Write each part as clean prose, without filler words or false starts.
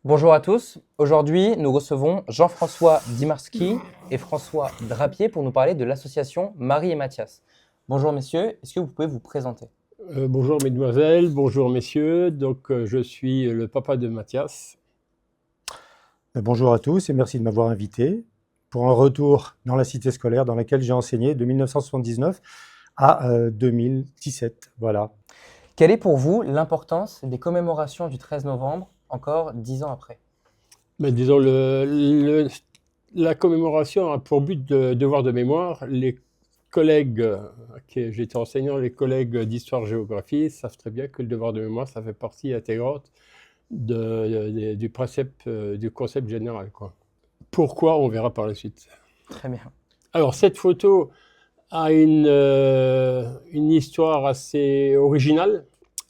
Bonjour à tous. Aujourd'hui, nous recevons Jean-François Dimarski et François Drapier pour nous parler de l'association Marie et Mathias. Bonjour messieurs, est-ce que vous pouvez vous présenter? Bonjour mesdemoiselles, bonjour messieurs. Je suis le papa de Mathias. Bonjour à tous et merci de m'avoir invité pour un retour dans la cité scolaire dans laquelle j'ai enseigné de 1979 à 2017. Voilà. Quelle est pour vous l'importance des commémorations du 13 novembre, encore 10 ans après? Mais disons, la commémoration a pour but de devoir de mémoire. Les collègues, j'étais enseignant, les collègues d'histoire-géographie savent très bien que le devoir de mémoire, ça fait partie intégrante du concept général, quoi. Pourquoi, on verra par la suite. Très bien. Alors, cette photo a une histoire assez originale.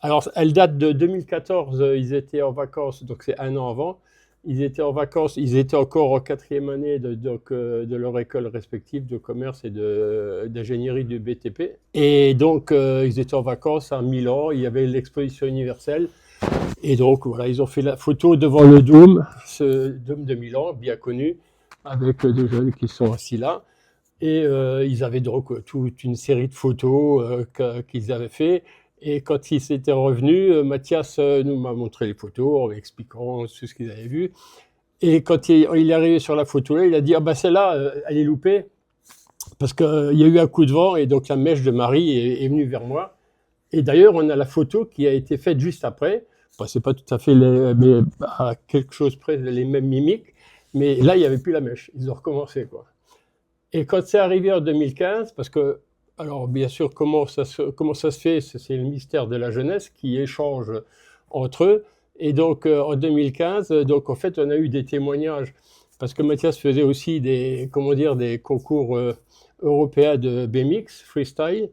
Alors, elle date de 2014, ils étaient en vacances, donc c'est un an avant. Ils étaient en vacances, ils étaient encore en quatrième année de leur école respective de commerce et d'ingénierie du BTP. Et donc, ils étaient en vacances à Milan, il y avait l'exposition universelle. Et donc, voilà, ils ont fait la photo devant le dôme, ce dôme de Milan, bien connu, avec des jeunes qui sont assis là. Et ils avaient donc toute une série de photos qu'ils avaient fait. Et quand ils s'étaient revenus, Mathias nous m'a montré les photos en expliquant tout ce qu'ils avaient vu. Et quand il est arrivé sur la photo là, il a dit ah ben celle-là, elle est loupée parce qu'il y a eu un coup de vent et donc la mèche de Marie est venue vers moi. Et d'ailleurs, on a la photo qui a été faite juste après. Bon, c'est pas tout à fait mais à quelque chose près les mêmes mimiques. Mais là, il n'y avait plus la mèche. Ils ont recommencé, quoi. Et quand c'est arrivé en 2015, parce que, alors bien sûr, comment ça se fait, c'est le mystère de la jeunesse qui échange entre eux. Et donc en 2015, donc en fait, on a eu des témoignages, parce que Mathias faisait aussi des concours européens de BMX, freestyle.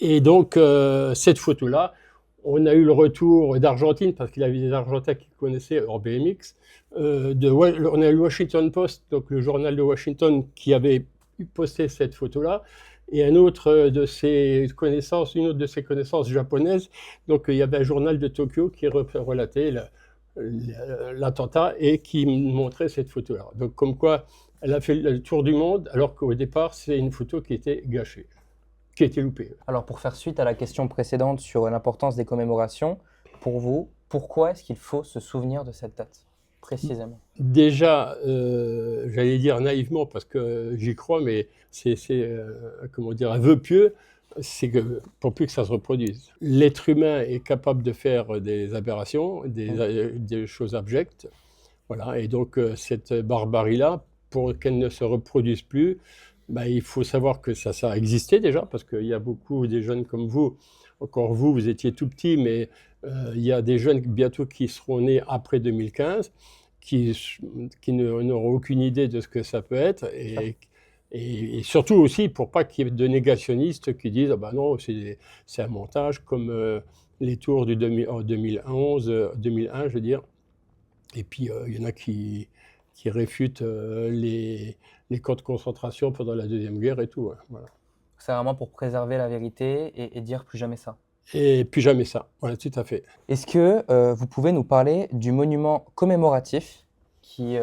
Et donc cette photo-là, on a eu le retour d'Argentine, parce qu'il avait des Argentins qui connaissaient hors BMX. On a eu le Washington Post, donc le journal de Washington, qui avait posté cette photo-là, et une autre de ses connaissances japonaises. Donc il y avait un journal de Tokyo qui relatait l'attentat et qui montrait cette photo-là. Donc comme quoi, elle a fait le tour du monde, alors qu'au départ, c'est une photo qui était gâchée, qui était loupée. Alors pour faire suite à la question précédente sur l'importance des commémorations, pour vous, pourquoi est-ce qu'il faut se souvenir de cette date précisément? Déjà, j'allais dire naïvement parce que j'y crois, mais c'est un vœu pieux, c'est que pour plus que ça se reproduise. L'être humain est capable de faire des aberrations, des choses abjectes, voilà. Et donc cette barbarie-là, pour qu'elle ne se reproduise plus, bah, il faut savoir que ça a existé déjà, parce qu'il y a beaucoup des jeunes comme vous, encore vous étiez tout petit, mais il y a des jeunes bientôt qui seront nés après 2015, qui n'auront aucune idée de ce que ça peut être, et surtout aussi pour pas qu'il y ait de négationnistes qui disent ah ben non, c'est un montage, comme les tours en 2011, 2001, je veux dire. Et puis il y en a qui réfutent les camps de concentration pendant la Deuxième Guerre et tout, hein, voilà. C'est vraiment pour préserver la vérité et dire plus jamais ça. Et puis jamais ça, voilà, tout à fait. Est-ce que vous pouvez nous parler du monument commémoratif qui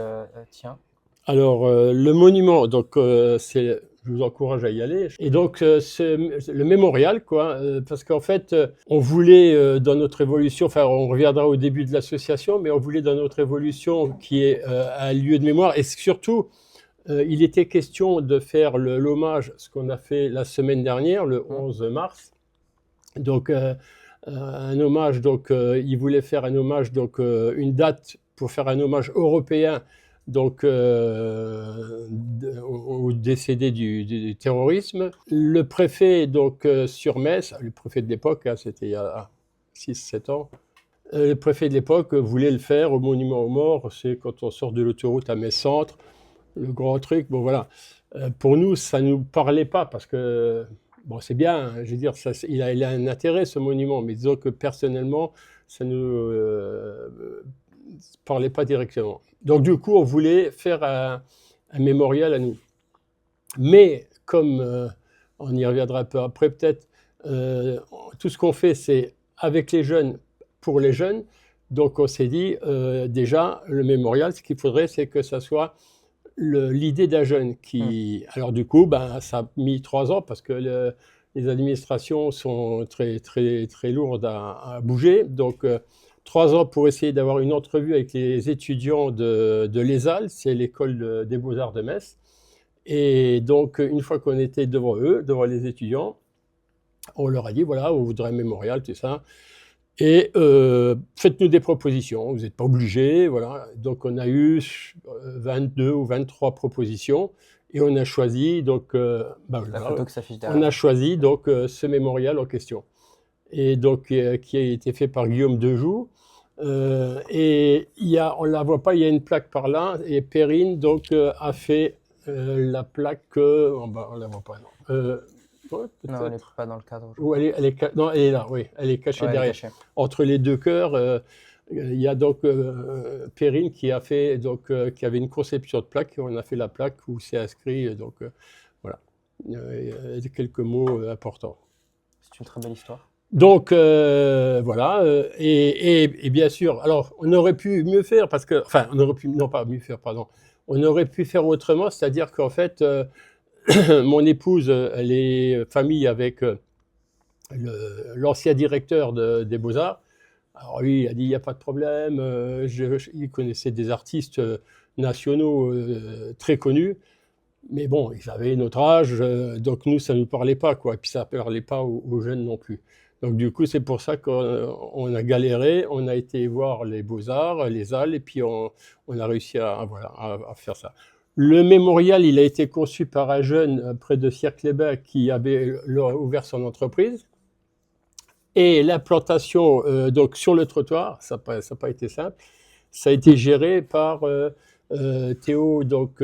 tient? Alors, le monument, donc je vous encourage à y aller. Et donc, c'est le mémorial, quoi, parce qu'en fait, on voulait dans notre évolution, enfin, on reviendra au début de l'association, mais on voulait dans notre évolution qu'il y ait un lieu de mémoire, et surtout, il était question de faire l'hommage, ce qu'on a fait la semaine dernière, le 11 mars. Donc, un hommage, donc, il voulait faire un hommage, donc, une date pour faire un hommage européen, donc, aux décédés du terrorisme. Le préfet, donc, sur Metz, le préfet de l'époque, hein, c'était il y a 6-7 ans, le préfet de l'époque voulait le faire au monument aux morts, c'est quand on sort de l'autoroute à Metz-Centre, le grand truc, bon voilà. Pour nous, ça ne nous parlait pas, parce que, bon, c'est bien, hein, je veux dire, il a un intérêt, ce monument, mais disons que personnellement, ça ne nous parlait pas directement. Donc du coup, on voulait faire un mémorial à nous. Mais comme on y reviendra un peu après peut-être, tout ce qu'on fait, c'est avec les jeunes, pour les jeunes. Donc on s'est dit, déjà, le mémorial, ce qu'il faudrait, c'est que ça soit l'idée d'un jeune qui... Alors du coup, ben, ça a mis 3 ans parce que les administrations sont très, très, très lourdes à bouger. Donc 3 ans pour essayer d'avoir une entrevue avec les étudiants de l'ESAL, c'est l'école des beaux-arts de Metz. Et donc une fois qu'on était devant eux, devant les étudiants, on leur a dit, voilà, on voudrait un mémorial, tout ça. Et faites-nous des propositions, vous n'êtes pas obligés, voilà. Donc on a eu 22 ou 23 propositions et on a choisi donc La voilà, photo qui s'affiche on derrière. a choisi donc ce mémorial en question et donc qui a été fait par Guillaume Dejoux. Et on la voit pas, il y a une plaque par là et Perrine donc a fait la plaque, on la voit pas non. Ouais, Non, elle n'est peut-être. pas dans le cadre. Ou non, elle est là, oui, elle est cachée Ouais, elle est derrière. cachée. Entre les deux cœurs, il y a donc Perrine qui a fait, donc, qui avait une conception de plaque, et on a fait la plaque où c'est inscrit, donc voilà, quelques mots importants. C'est une très belle histoire. Donc voilà, et bien sûr, alors on aurait pu mieux faire, parce que, enfin, on aurait pu, non pas mieux faire, pardon, on aurait pu faire autrement, c'est-à-dire qu'en fait, mon épouse, elle est famille avec l'ancien directeur des Beaux-Arts. Alors lui, il a dit, il n'y a pas de problème, il connaissait des artistes nationaux très connus, mais bon, ils avaient notre âge, donc nous, ça ne nous parlait pas, quoi, et puis ça ne parlait pas aux jeunes non plus. Donc du coup, c'est pour ça qu'on a galéré, on a été voir les Beaux-Arts, les Halles, et puis on a réussi voilà, à faire ça. Le mémorial, il a été conçu par un jeune près de Sierre-Clébin qui avait ouvert son entreprise. Et l'implantation donc sur le trottoir, ça n'a pas été simple, ça a été géré par Théo, donc,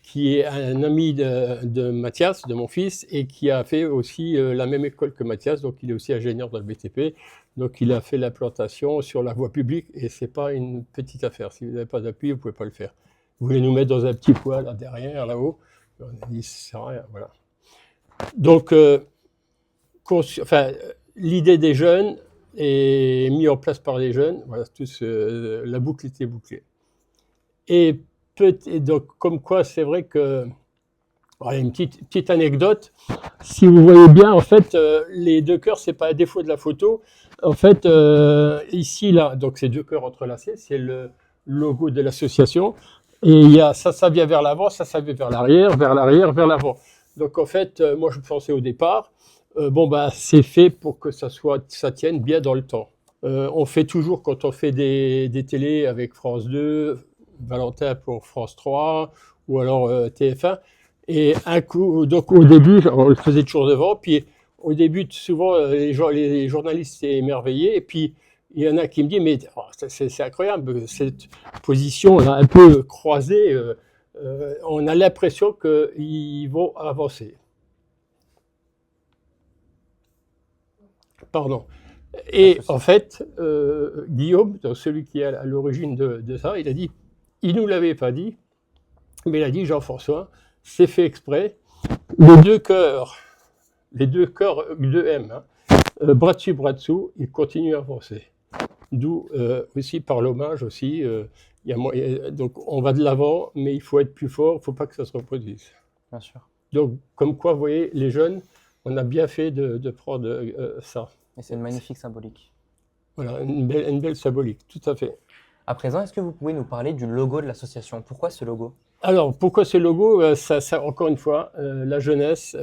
qui est un ami de Mathias, de mon fils, et qui a fait aussi la même école que Mathias, donc il est aussi ingénieur dans le BTP. Donc il a fait l'implantation sur la voie publique, et ce n'est pas une petite affaire. Si vous n'avez pas d'appui, vous ne pouvez pas le faire. Vous voulez nous mettre dans un petit poids là derrière, là-haut, on a dit, ça sert à rien, voilà. Donc, l'idée des jeunes est mise en place par les jeunes. Voilà, la boucle était bouclée. Et donc, comme quoi, c'est vrai que, voilà, une petite anecdote. Si vous voyez bien, en fait, les deux cœurs, c'est pas un défaut de la photo. En fait, ici, là, donc c'est 2 cœurs entrelacés, c'est le logo de l'association. Et il y a ça vient vers l'avant, ça vient vers l'arrière, vers l'avant. Donc en fait, moi je pensais au départ, c'est fait pour que ça tienne bien dans le temps. On fait toujours, quand on fait des télés avec France 2, Valentin pour France 3, ou alors TF1, et un coup, donc au début, on le faisait toujours devant, puis au début, souvent, les journalistes s'étaient émerveillés, et puis il y en a qui me disent, mais c'est incroyable, cette position là, un peu croisée, on a l'impression qu'ils vont avancer. Pardon. Et en fait, Guillaume, donc celui qui est à l'origine de ça, il a dit, il ne nous l'avait pas dit, mais il a dit, Jean-François, c'est fait exprès, les deux cœurs, 2M, bras dessus, bras dessous, ils continuent à avancer. D'où aussi par l'hommage aussi, donc on va de l'avant, mais il faut être plus fort, il ne faut pas que ça se reproduise. Bien sûr. Donc comme quoi, vous voyez, les jeunes, on a bien fait de prendre ça. Et c'est une magnifique symbolique. Voilà, une belle symbolique, tout à fait. À présent, est-ce que vous pouvez nous parler du logo de l'association? Pourquoi ce logo? Alors, pourquoi ce logo? Encore une fois, la jeunesse.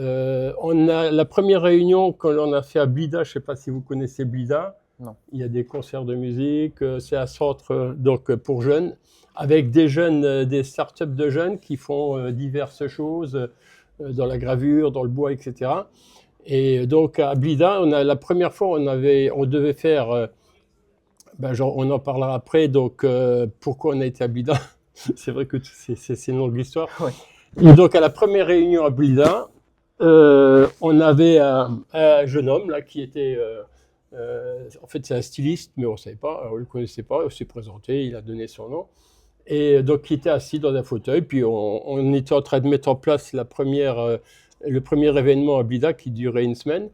On a la première réunion qu'on a fait à Blida, je ne sais pas si vous connaissez Blida. Non. Il y a des concerts de musique, c'est un centre donc, pour jeunes, avec des jeunes, des startups de jeunes qui font diverses choses dans la gravure, dans le bois, etc. Et donc à Blida, la première fois, on devait faire, on en parlera après, donc pourquoi on a été à Blida. C'est vrai que c'est une longue histoire. Oui. Et donc à la première réunion à Blida, on avait un jeune homme là qui était, en fait c'est un styliste, mais on ne savait pas, on ne le connaissait pas, on s'est présenté, il a donné son nom. Et donc il était assis dans un fauteuil, puis on était en train de mettre en place le premier événement à Blida qui durait une semaine.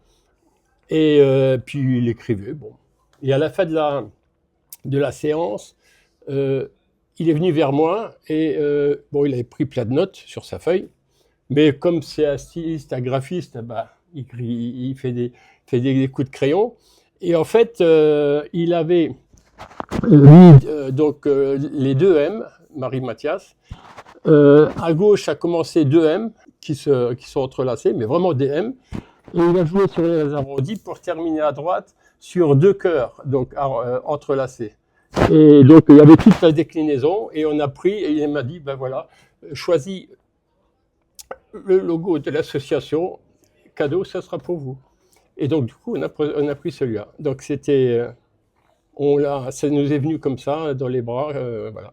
Et puis il écrivait, bon. Et à la fin de de la séance, il est venu vers moi et bon, il avait pris plein de notes sur sa feuille, mais comme c'est un styliste, un graphiste, bah, il fait des coups de crayon. Et en fait, il avait donc les deux M, Marie-Mathias. À gauche a commencé deux M qui sont entrelacés, mais vraiment des M. Et il a joué sur les arrondis pour terminer à droite sur deux cœurs, donc entrelacés. Et donc il y avait toute la déclinaison et on a pris et il m'a dit ben voilà, choisis le logo de l'association, cadeau, ça sera pour vous. Et donc du coup on a pris celui-là. Donc c'était ça nous est venu comme ça dans les bras, voilà.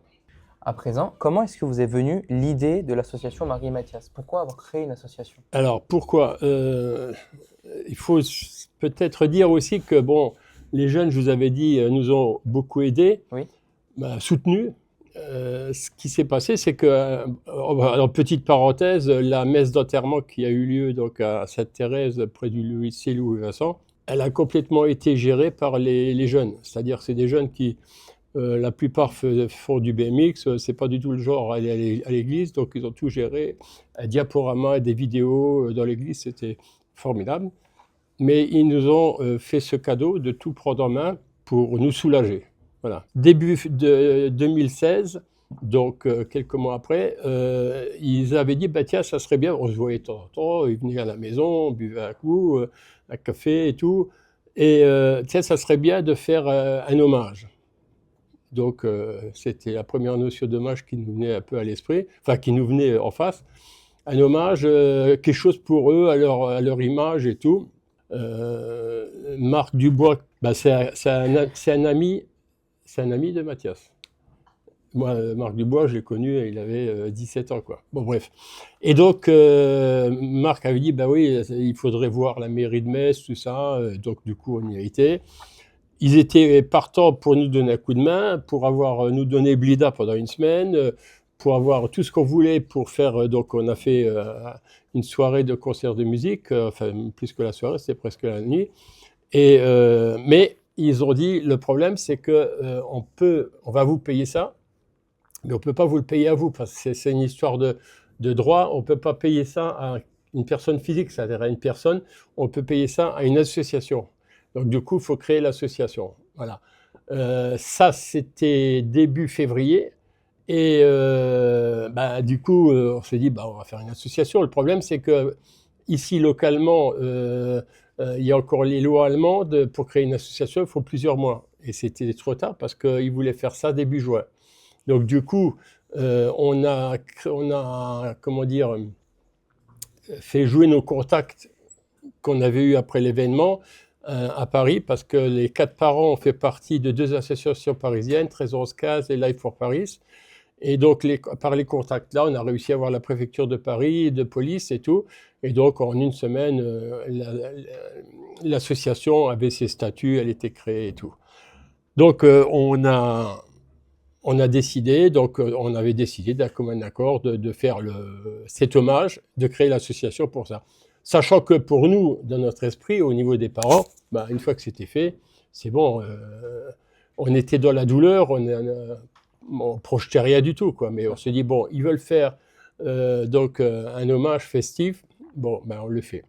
À présent, comment est-ce que vous est venue l'idée de l'association Marie et Mathias? Pourquoi avoir créé une association? Alors pourquoi il faut peut-être dire aussi que bon, les jeunes, je vous avais dit, nous ont beaucoup aidés, Oui. Soutenus. Ce qui s'est passé, c'est que, en petite parenthèse, la messe d'enterrement qui a eu lieu donc à Sainte-Thérèse, près du lycée Louis-Vincent, elle a complètement été gérée par les jeunes. C'est-à-dire que c'est des jeunes qui, la plupart font du BMX, c'est pas du tout le genre à aller à l'église, donc ils ont tout géré, un diaporama, des vidéos dans l'église, c'était formidable. Mais ils nous ont fait ce cadeau de tout prendre en main pour nous soulager. Voilà. Début de 2016, donc quelques mois après, ils avaient dit bah, tiens, ça serait bien, on se voyait de temps en temps, ils venaient à la maison, on buvait un coup, un café et tout, et tiens, ça serait bien de faire un hommage. Donc c'était la première notion d'hommage qui nous venait un peu à l'esprit, enfin qui nous venait en face, un hommage, quelque chose pour eux, à leur image et tout. Marc Dubois, bah, c'est un ami de Mathias. Moi, Marc Dubois, je l'ai connu, il avait 17 ans, quoi. Bon, bref. Et donc, Marc avait dit, bah oui, il faudrait voir la mairie de Metz, tout ça. Donc, du coup, on y a été. Ils étaient partants pour nous donner un coup de main, pour nous donner Blida pendant une semaine, pour avoir tout ce qu'on voulait pour faire. Donc, on a fait une soirée de concert de musique, enfin, plus que la soirée, c'était presque la nuit. Mais ils ont dit, le problème, c'est que on va vous payer ça, mais on ne peut pas vous le payer à vous, parce que c'est une histoire de droit. On ne peut pas payer ça à une personne physique, c'est-à-dire à une personne. On peut payer ça à une association. Donc, du coup, il faut créer l'association. Voilà. Ça, c'était début février. Et du coup, on s'est dit, on va faire une association. Le problème, c'est que ici, localement, il y a encore les lois allemandes. Pour créer une association, il faut plusieurs mois. Et c'était trop tard parce qu'ils voulaient faire ça début juin. Donc, du coup, on a comment dire, fait jouer nos contacts qu'on avait eus après l'événement à Paris, parce que les 4 parents ont fait partie de 2 associations parisiennes, 1311-15 et Life for Paris. Et donc, par les contacts-là, on a réussi à avoir la préfecture de Paris, de police et tout. Et donc, en une semaine, l'association avait ses statuts, elle était créée et tout. Donc, on a décidé, donc on avait décidé d'un commun accord de faire cet hommage, de créer l'association pour ça. Sachant que pour nous, dans notre esprit, au niveau des parents, une fois que c'était fait, c'est bon, on était dans la douleur, on projetait rien du tout, quoi. Mais on se dit, bon, ils veulent faire donc un hommage festif, bon, on le fait.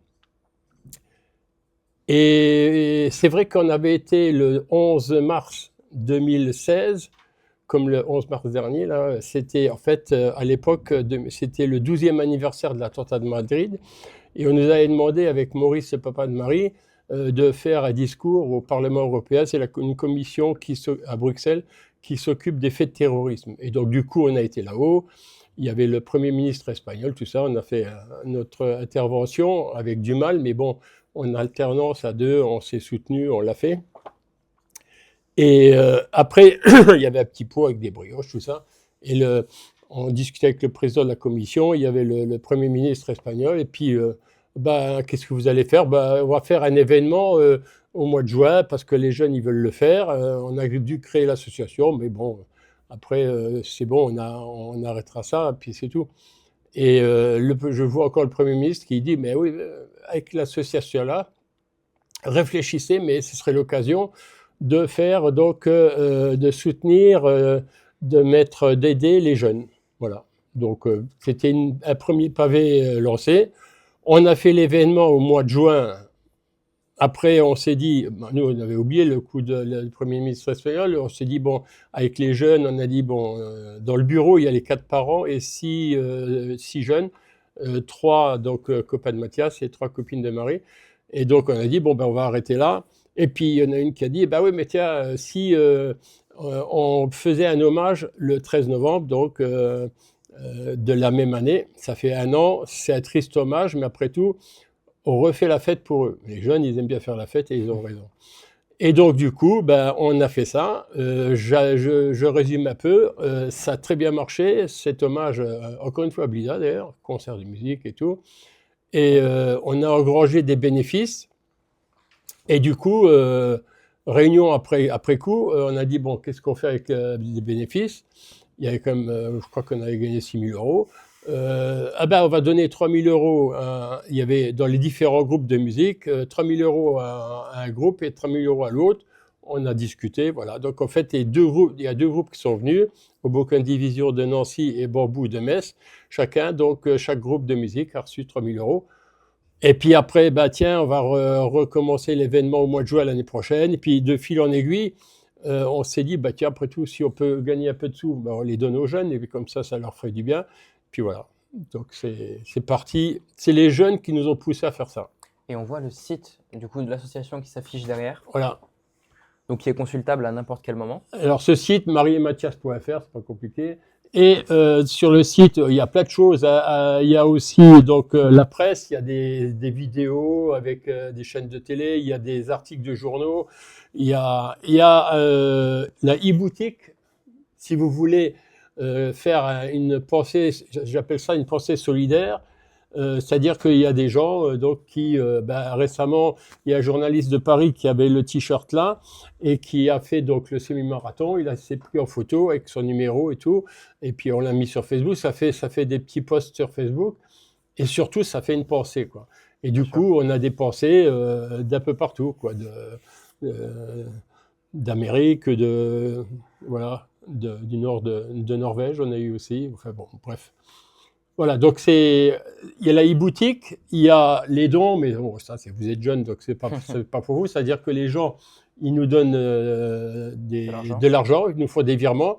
Et c'est vrai qu'on avait été le 11 mars 2016, comme le 11 mars dernier, là, c'était en fait, à l'époque, c'était le 12e anniversaire de l'attentat de Madrid, et on nous avait demandé, avec Maurice, le papa de Marie, de faire un discours au Parlement européen. C'est une commission à Bruxelles qui s'occupe des faits de terrorisme. Et donc, du coup, on a été là-haut. Il y avait le Premier ministre espagnol, tout ça. On a fait notre intervention avec du mal, mais bon, en alternance à deux, on s'est soutenus, on l'a fait. Et après, il y avait un petit pot avec des brioches, tout ça. Et on discutait avec le président de la commission, il y avait le Premier ministre espagnol, et puis, qu'est-ce que vous allez faire? On va faire un événement au mois de juin, parce que les jeunes, ils veulent le faire. On a dû créer l'association, mais bon, après, c'est bon, on arrêtera ça, puis c'est tout. Et je vois encore le Premier ministre qui dit, mais oui, avec l'association-là, réfléchissez, mais ce serait l'occasion de faire donc de soutenir, d'aider les jeunes. Voilà. Donc c'était un premier pavé lancé. On a fait l'événement au mois de juin. Après, on s'est dit, nous on avait oublié le coup du Premier ministre espagnol, on s'est dit, bon, avec les jeunes, on a dit, bon, dans le bureau, il y a les 4 parents et 6 jeunes, 3 donc copains de Mathias et 3 copines de Marie. Et donc on a dit, bon, ben, on va arrêter là. Et puis il y en a une qui a dit, bah oui, mais tiens, si on faisait un hommage le 13 novembre, donc de la même année, ça fait 1 an, c'est un triste hommage, mais après tout, on refait la fête pour eux. Les jeunes, ils aiment bien faire la fête et ils ont raison. Et donc, du coup, ben, on a fait ça. Je résume un peu. Ça a très bien marché. Cet hommage, encore une fois, à Blida, d'ailleurs, concert de musique et tout. Et on a engrangé des bénéfices. Et du coup, réunion après coup, on a dit, bon, qu'est-ce qu'on fait avec les bénéfices? Il y avait quand même, je crois qu'on avait gagné 6 000 euros. Ah ben, on va donner 3 000 euros. Il y avait dans les différents groupes de musique 3 000 euros à un groupe et 3 000 euros à l'autre. On a discuté, voilà. Donc en fait, il y a 2 groupes qui sont venus, Hoboken Division de Nancy et Bambou de Metz. Chacun, donc chaque groupe de musique a reçu 3 000 euros. Et puis après, bah tiens, on va recommencer l'événement au mois de juin l'année prochaine. Et puis de fil en aiguille, on s'est dit, bah tiens, après tout, si on peut gagner un peu de sous, bah, on les donne aux jeunes, et puis comme ça leur ferait du bien. Puis voilà. Donc c'est parti. C'est les jeunes qui nous ont poussé à faire ça. Et on voit le site du coup de l'association qui s'affiche derrière, Voilà. donc qui est consultable à n'importe quel moment. Alors ce site, mariemathias.fr, c'est pas compliqué. Et sur le site, il y a plein de choses. Il y a aussi donc la presse, il y a des vidéos avec des chaînes de télé, il y a des articles de journaux, il y a la e-boutique. Si vous voulez faire une pensée, j'appelle ça une pensée solidaire, c'est-à-dire qu'il y a des gens donc qui, récemment, il y a un journaliste de Paris qui avait le t-shirt là et qui a fait donc le semi-marathon. Il s'est pris en photo avec son numéro et tout, et puis on l'a mis sur Facebook. Ça fait des petits posts sur Facebook et surtout ça fait une pensée quoi. Et du coup, on a des pensées d'un peu partout quoi, d'Amérique, voilà, du nord de Norvège, on a eu aussi. Enfin bon, bref. Voilà, donc il y a la e-boutique, il y a les dons, mais bon, ça, vous êtes jeunes, donc c'est pas pour vous. C'est-à-dire que les gens, ils nous donnent de l'argent, ils nous font des virements,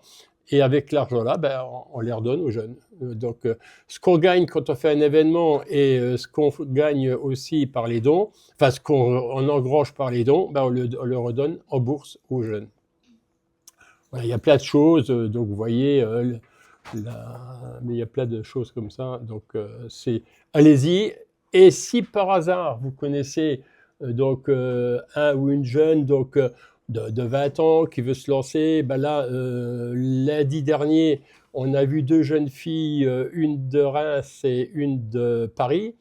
et avec l'argent-là, ben, on les redonne aux jeunes. Donc, ce qu'on gagne quand on fait un événement et ce qu'on gagne aussi par les dons, enfin, ce qu'on engrange par les dons, ben, on le redonne en bourse aux jeunes. Voilà, il y a plein de choses, donc vous voyez... mais il y a plein de choses comme ça. Donc, allez-y. Et si par hasard, vous connaissez donc un ou une jeune donc, de 20 ans qui veut se lancer, ben là, lundi dernier, on a vu 2 jeunes filles, une de Reims et une de Paris,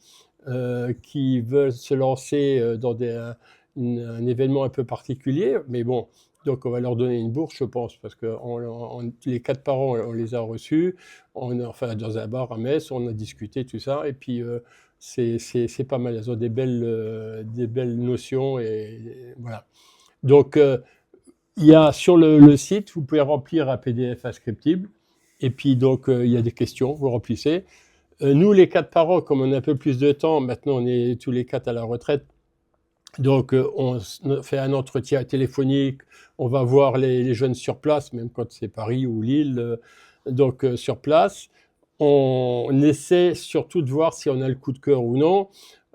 qui veulent se lancer dans un événement un peu particulier. Mais bon, donc on va leur donner une bourse, je pense, parce que les 4 parents, on les a reçus, enfin dans un bar à Metz, on a discuté tout ça, et puis c'est pas mal. Elles ont des belles notions, et voilà. Donc il y a sur le site, vous pouvez remplir un PDF inscriptible, et puis donc il y a des questions, vous remplissez. Nous, les 4 parents, comme on a un peu plus de temps, maintenant on est tous les 4 à la retraite. Donc, on fait un entretien téléphonique, on va voir les jeunes sur place, même quand c'est Paris ou Lille, donc sur place. On essaie surtout de voir si on a le coup de cœur ou non.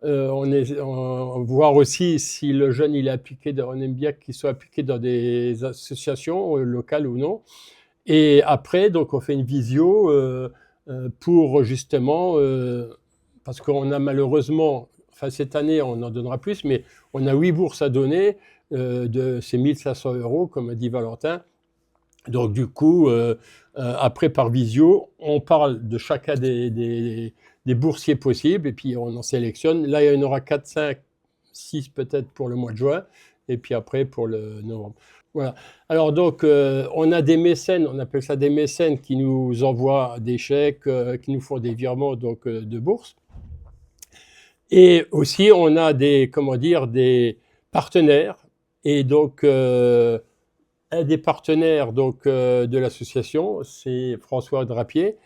On voir aussi si le jeune il est appliqué, on aime bien qu'il soit appliqué dans des associations locales ou non. Et après, donc on fait une visio pour justement, parce qu'on a malheureusement, enfin cette année on en donnera plus, mais on a 8 bourses à donner de ces 1 500 euros, comme a dit Valentin. Donc du coup, après par visio, on parle de chacun des boursiers possibles et puis on en sélectionne. Là, il y en aura 4, 5, 6 peut-être pour le mois de juin et puis après pour le novembre. Voilà. Alors donc, on a des mécènes, on appelle ça des mécènes qui nous envoient des chèques, qui nous font des virements donc de bourse. Et aussi, on a des partenaires Et donc, un des partenaires donc, de l'association, c'est François Drapier,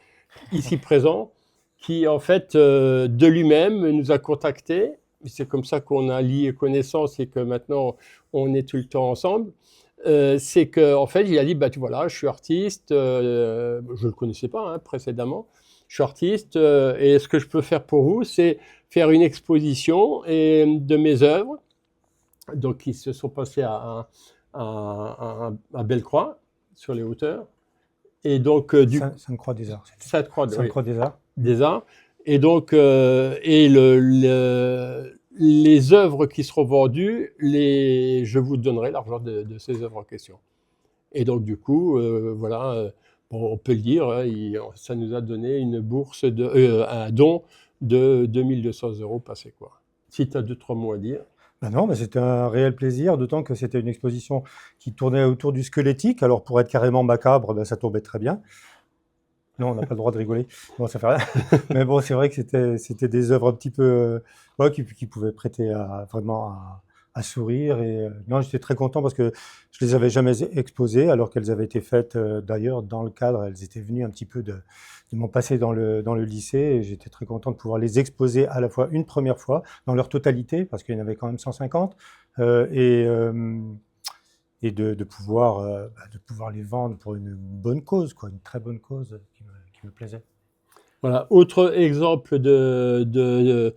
ici présent, qui en fait, de lui-même, nous a contactés. C'est comme ça qu'on a lié connaissance et que maintenant, on est tout le temps ensemble. C'est qu'en fait, il a dit, bah, voilà, je suis artiste, je ne le connaissais pas hein, précédemment, je suis artiste, et ce que je peux faire pour vous, c'est faire une exposition de mes œuvres, donc qui se sont passées à Bellecroix, sur les hauteurs. Et donc, Sainte-Croix des Arts. Sainte-Croix des Arts. des Arts. Et donc, les œuvres qui seront vendues, je vous donnerai l'argent de ces œuvres en question. Et donc, du coup, voilà, bon, on peut le dire, hein, ça nous a donné une bourse, un don de 2200 € passé, quoi. Si tu as 2-3 mots à dire. Ben non, mais c'était un réel plaisir, d'autant que c'était une exposition qui tournait autour du squelettique. Alors, pour être carrément macabre, ben, ça tombait très bien. Non, on n'a pas le droit de rigoler. Bon, ça fait rien. Mais bon, c'est vrai que c'était des œuvres un petit peu qui pouvaient prêter vraiment à sourire. Et non, j'étais très content parce que je les avais jamais exposées, alors qu'elles avaient été faites d'ailleurs dans le cadre. Elles étaient venues un petit peu de mon passé dans le lycée. Et j'étais très content de pouvoir les exposer à la fois une première fois dans leur totalité, parce qu'il y en avait quand même 150, et de pouvoir les vendre pour une bonne cause, quoi, une très bonne cause qui me plaisait. Voilà. Autre exemple de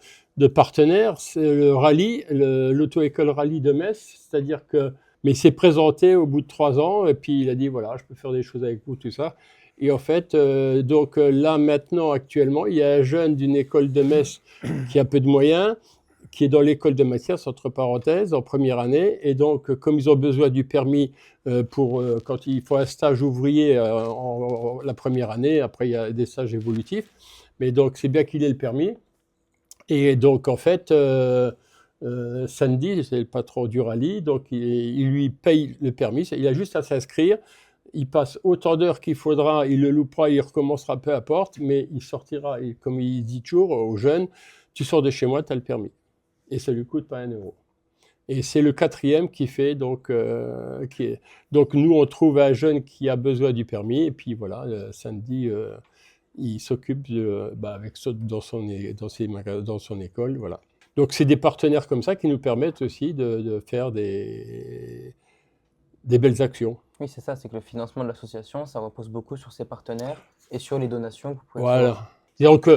partenaire, c'est le rallye, l'auto-école rallye de Metz, c'est-à-dire que, mais il s'est présenté au bout de 3 ans et puis il a dit voilà, je peux faire des choses avec vous, tout ça. Et en fait, donc là maintenant, actuellement, il y a un jeune d'une école de Metz qui a peu de moyens, qui est dans l'école de Mathias, entre parenthèses, en première année. Et donc, comme ils ont besoin du permis quand il faut un stage ouvrier la première année, après il y a des stages évolutifs. Mais donc, c'est bien qu'il ait le permis. Et donc, en fait, Sandy, c'est le patron du rallye, donc il lui paye le permis. Il a juste à s'inscrire. Il passe autant d'heures qu'il faudra, il le loupera, il recommencera peu importe, mais il sortira. Et comme il dit toujours aux jeunes, tu sors de chez moi, tu as le permis. Et ça lui coûte pas 1 €. Et c'est le 4e qui fait, donc nous on trouve un jeune qui a besoin du permis, et puis voilà, samedi, il s'occupe avec ça dans son école, voilà. Donc c'est des partenaires comme ça qui nous permettent aussi de faire des belles actions. Oui, c'est ça, c'est que le financement de l'association, ça repose beaucoup sur ses partenaires et sur les donations que vous pouvez Voilà. faire. Donc,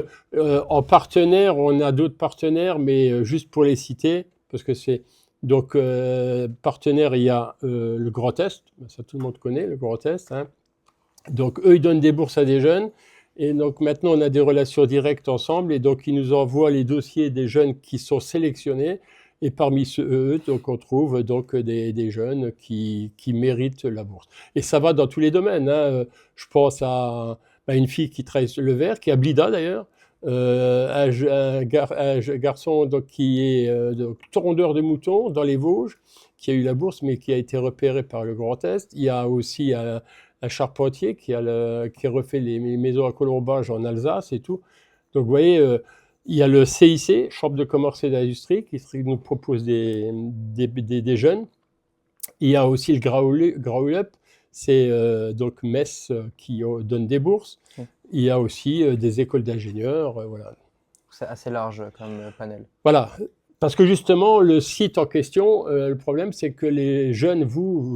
en partenaire, on a d'autres partenaires, mais juste pour les citer, parce que c'est. Donc, partenaire, il y a le Grand Est, ça tout le monde connaît, le Grand Est. Hein. Donc, eux, ils donnent des bourses à des jeunes. Et donc, maintenant, on a des relations directes ensemble. Et donc, ils nous envoient les dossiers des jeunes qui sont sélectionnés. Et parmi eux, donc, on trouve donc, des jeunes qui méritent la bourse. Et ça va dans tous les domaines. Hein. Je pense à une fille qui travaille le verre, qui est à Blida d'ailleurs, un garçon donc, qui est tondeur de moutons dans les Vosges, qui a eu la bourse, mais qui a été repéré par le Grand Est. Il y a aussi un charpentier qui refait les maisons à colombage en Alsace et tout. Donc vous voyez, il y a le CIC, Chambre de commerce et d'industrie, qui nous propose des jeunes. Il y a aussi le Graulup, c'est donc Metz qui donne des bourses. Il y a aussi des écoles d'ingénieurs, voilà. C'est assez large comme panel. Voilà, parce que justement, le site en question, le problème, c'est que les jeunes,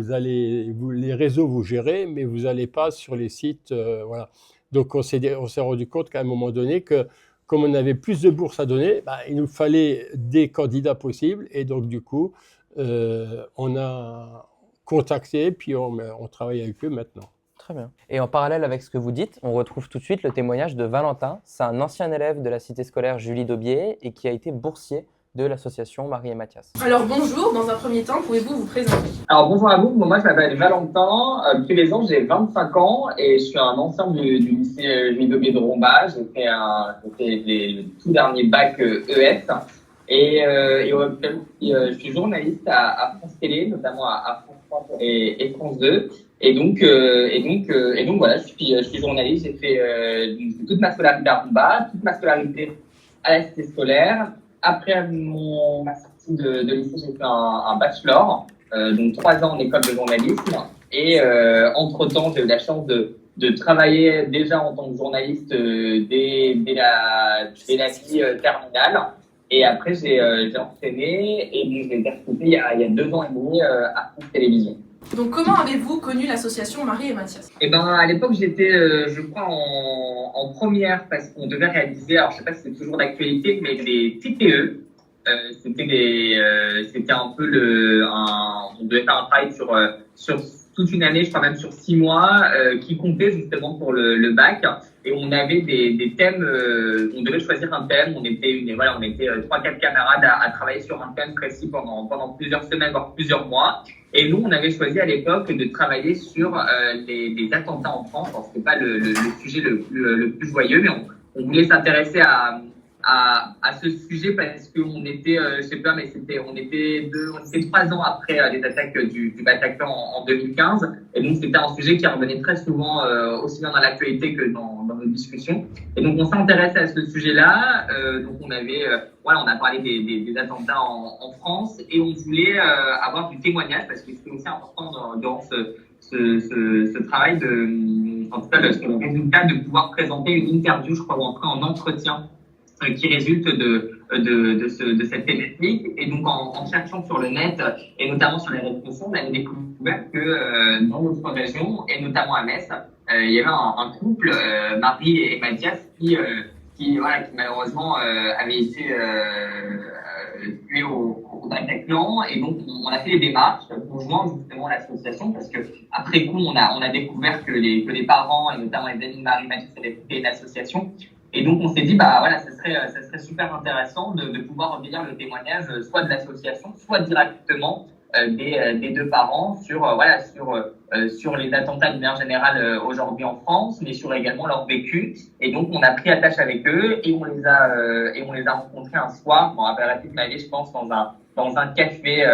les réseaux, vous gérez, mais vous n'allez pas sur les sites, voilà. Donc, on s'est rendu compte qu'à un moment donné, que comme on avait plus de bourses à donner, il nous fallait des candidats possibles, et donc du coup, on a contacté, puis on travaille avec eux maintenant. Très bien. Et en parallèle avec ce que vous dites, on retrouve tout de suite le témoignage de Valentin. C'est un ancien élève de la cité scolaire Julie Daubier et qui a été boursier de l'association Marie et Mathias. Alors bonjour, dans un premier temps, pouvez-vous vous présenter? Alors bonjour à vous, moi je m'appelle Valentin, depuis les ans j'ai 25 ans et je suis un ancien du lycée Julie Daubier de Rombas. J'ai fait le tout dernier bac ES et je suis journaliste à France Télé, notamment à France 3 et France 2. Et donc voilà, je suis journaliste. J'ai fait toute ma scolarité à Rombas, toute ma scolarité à la cité scolaire. Après ma sortie de lycée, j'ai fait un bachelor donc 3 ans en école de journalisme. Et entre-temps, j'ai eu la chance de travailler déjà en tant que journaliste dès la vie terminale. Et après, j'ai enchaîné et donc j'ai été recruté il y a 2 ans et demi à France Télévisions. Donc comment avez-vous connu l'association Marie et Mathias? Eh ben, à l'époque, j'étais, je crois, en première parce qu'on devait réaliser, alors je sais pas si c'est toujours d'actualité, mais des TPE. C'était un peu on devait faire un travail sur toute une année, je crois même sur 6 mois, qui comptait justement pour le bac. Et on avait des thèmes, on devait choisir un thème. On était 3-4 camarades à travailler sur un thème précis pendant plusieurs semaines, voire plusieurs mois. Et nous, on avait choisi à l'époque de travailler sur les attentats en France. Alors, c'était pas le sujet le plus joyeux, mais on voulait s'intéresser à ce sujet parce qu'on était, je sais pas, mais on était 3 ans après les attaques du Bataclan en 2015. Et donc, c'était un sujet qui revenait très souvent, aussi bien dans l'actualité que dans nos discussions. Et donc, on s'est intéressé à ce sujet-là. Donc, on a parlé des attentats en France et on voulait avoir du témoignage parce que c'était aussi important durant ce travail en tout cas, le résultat de pouvoir présenter une interview, je crois, ou entrer en entretien qui résulte de cette thématique. Et donc, en cherchant sur le net, et notamment sur les réseaux sociaux, on a découvert que dans notre région, et notamment à Metz, il y avait un couple, Marie et Mathias, qui malheureusement avait été tué au Bataclan. Et donc, on a fait des démarches pour joindre justement l'association, parce que après coup, on a découvert que les parents, et notamment les amis de Marie et Mathias, avaient créé une association. Et donc, on s'est dit, ça serait super intéressant de pouvoir recueillir le témoignage, soit de l'association, soit directement des 2 parents sur les attentats de manière générale aujourd'hui en France, mais sur également leur vécu. Et donc, on a pris attache avec eux et on les a rencontrés un soir. Je m'en rappellerai toute ma vie, je pense, dans un café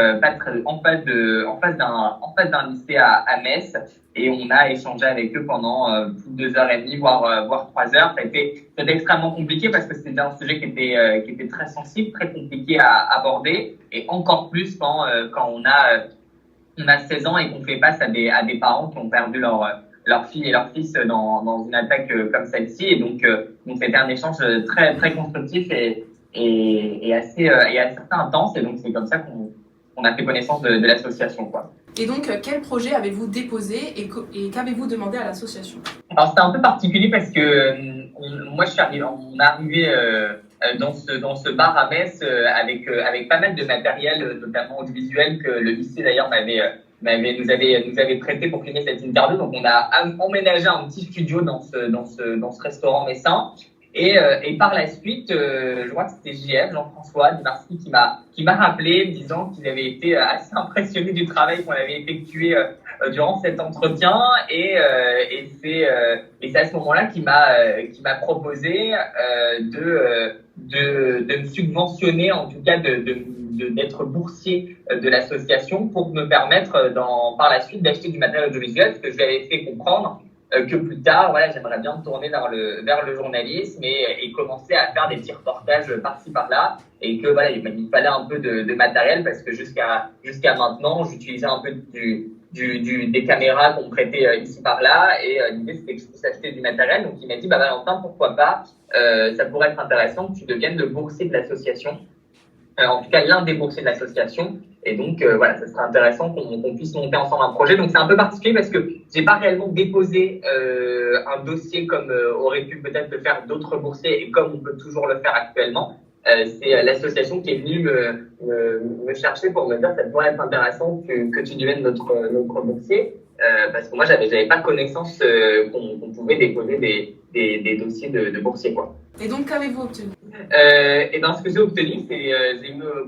en face d'un lycée à Metz. Et on a échangé avec eux pendant plus de 2 heures et demie, voire 3 heures. C'était extrêmement compliqué parce que c'était un sujet qui était très sensible, très compliqué à aborder, et encore plus quand on a 16 ans et qu'on fait face à des parents qui ont perdu leur fille et leur fils dans une attaque comme celle-ci. Et donc c'était un échange très très constructif et assez intense. Et donc c'est comme ça qu'on a fait connaissance de l'association, quoi. Et donc, quel projet avez-vous déposé et qu'avez-vous demandé à l'association? Alors, c'était un peu particulier parce que moi, on est arrivé dans ce bar à Metz avec pas mal de matériel, notamment audiovisuel, que le lycée d'ailleurs nous avait prêté pour filmer cette interview. Donc, on a emménagé un petit studio dans ce restaurant messin. Et par la suite, je crois que c'était Jean-François Dimarski qui m'a rappelé, me disant qu'il avait été assez impressionné du travail qu'on avait effectué durant cet entretien. Et c'est à ce moment-là qu'il m'a proposé de me subventionner, en tout cas d'être boursier de l'association, pour me permettre par la suite d'acheter du matériel audiovisuel, ce que je lui avais fait comprendre que plus tard, j'aimerais bien me tourner vers le journalisme et commencer à faire des petits reportages par-ci par-là, et que il fallait un peu de matériel, parce que jusqu'à maintenant, j'utilisais un peu des caméras qu'on me prêtait ici par-là, et l'idée c'était que je puisse acheter du matériel. Donc il m'a dit, Valentin, pourquoi pas, ça pourrait être intéressant que tu deviennes le boursier de l'association, en tout cas l'un des boursiers de l'association. Et donc, ça serait intéressant qu'on puisse monter ensemble un projet. Donc, c'est un peu particulier parce que j'ai pas réellement déposé un dossier comme auraient pu peut-être le faire d'autres boursiers, et comme on peut toujours le faire actuellement. C'est l'association qui est venue me chercher pour me dire que ça pourrait être intéressant que tu deviennes notre boursier. Parce que moi, j'avais pas connaissance qu'on pouvait déposer des dossiers de boursiers, quoi. Et donc, qu'avez-vous obtenu? Ce que j'ai obtenu, c'est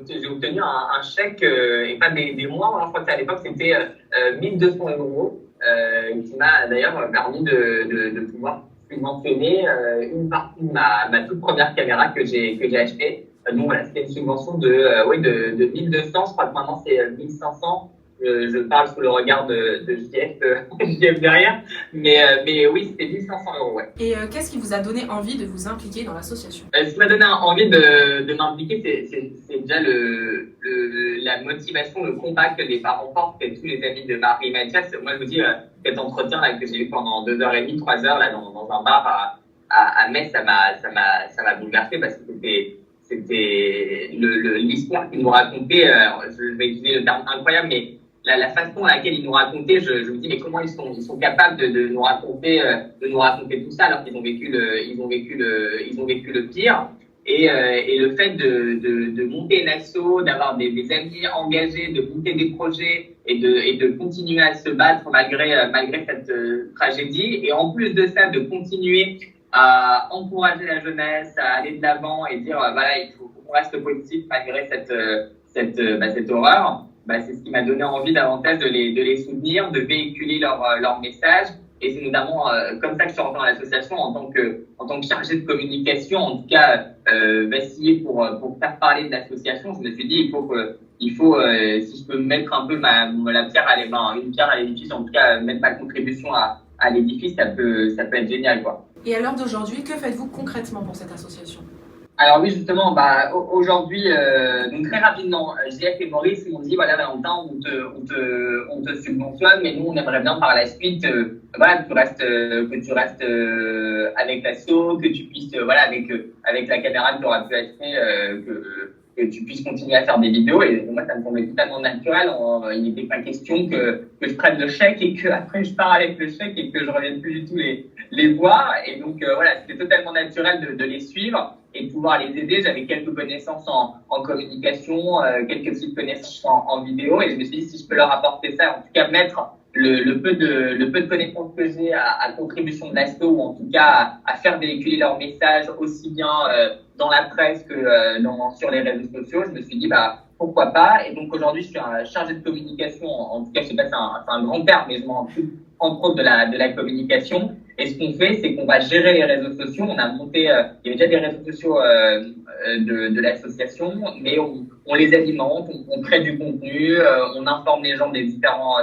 j'ai obtenu un chèque, et pas des mois. Alors, je crois qu'à l'époque, c'était 1 200 €, qui m'a d'ailleurs permis de pouvoir subventionner une partie de ma toute première caméra que j'ai achetée. Donc voilà, c'était une subvention de 1 200. Je crois que maintenant c'est 1 500. je parle sous le regard de JF derrière. Mais oui, c'était 1500 euros, ouais. Et qu'est-ce qui vous a donné envie de vous impliquer dans l'association? Ce qui m'a donné envie de m'impliquer, c'est déjà la motivation, le combat que les parents portent, et tous les amis de Marie et Mathias. Moi, je vous dis, cet entretien là, que j'ai eu pendant 2h30, 3 heures là, dans un bar à Metz, ça m'a bouleversé parce que c'était l'histoire qu'ils nous racontaient. Je vais utiliser le terme incroyable, mais la façon à laquelle ils nous racontaient, je me dis mais comment ils sont capables de nous raconter tout ça alors qu'ils ont vécu le pire. Et le fait de monter une asso, d'avoir des amis engagés, de monter des projets et de continuer à se battre malgré cette tragédie, et en plus de ça de continuer à encourager la jeunesse à aller de l'avant et dire voilà, il faut qu'on reste positif malgré cette horreur. C'est ce qui m'a donné envie davantage de les soutenir, de véhiculer leur message. Et c'est notamment comme ça que je suis rentré dans l'association en tant que chargé de communication, en tout cas vaciller pour faire parler de l'association. Je me suis dit il faut si je peux mettre un peu une pierre à l'édifice, en tout cas mettre ma contribution à l'édifice, ça peut être génial, quoi. Et à l'heure d'aujourd'hui, que faites-vous concrètement pour cette association? Alors oui, justement, aujourd'hui, donc très rapidement, JF et Maurice m'ont dit voilà, Valentin, on te subventionne, mais nous on aimerait bien par la suite, voilà, que tu restes avec l'asso, que tu puisses, voilà, avec la caméra que tu auras pu acheter, que tu puisses continuer à faire des vidéos. Et moi, ça me semblait totalement naturel. Il n'était pas question que je prenne le chèque et que après je pars avec le chèque et que je revienne plus du tout les voir. Et donc voilà, c'était totalement naturel de les suivre et de pouvoir les aider. J'avais quelques connaissances en communication, quelques petites connaissances en vidéo, et je me suis dit si je peux leur apporter ça, en tout cas mettre le peu de connaissances que j'ai à contribution de l'asso, ou en tout cas à faire véhiculer leur message aussi bien dans la presse que sur les réseaux sociaux, je me suis dit pourquoi pas. Et donc aujourd'hui je suis un chargé de communication, en tout cas je sais pas, c'est un grand terme, mais je m'en occupe entre autres de la communication. Et ce qu'on fait, c'est qu'on va gérer les réseaux sociaux. On a monté, il y avait déjà des réseaux sociaux de l'association, mais on les alimente, on crée du contenu, on informe les gens des différents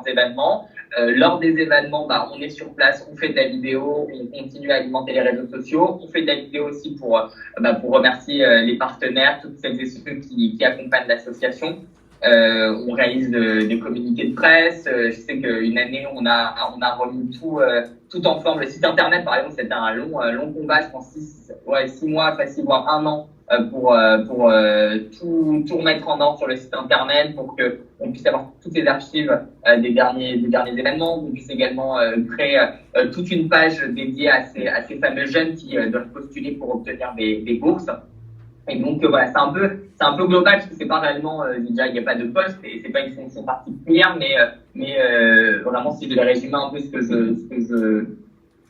événements. Lors des événements, on est sur place, on fait de la vidéo, on continue à alimenter les réseaux sociaux. On fait de la vidéo aussi pour remercier les partenaires, toutes celles et ceux qui accompagnent l'association. On réalise des communiqués de presse. Je sais qu'une année on a remis tout en forme. Le site internet, par exemple, c'était un long combat, je pense 6 mois, facile, voire 1 an pour tout remettre en ordre sur le site internet, pour que on puisse avoir toutes les archives des derniers événements. On puisse également créer toute une page dédiée à ces fameux jeunes qui doivent postuler pour obtenir des bourses. Et donc voilà, c'est un peu global, parce que c'est pas réellement déjà il n'y a pas de poste et c'est pas une fonction particulière, mais vraiment si je devais résumer un peu ce que je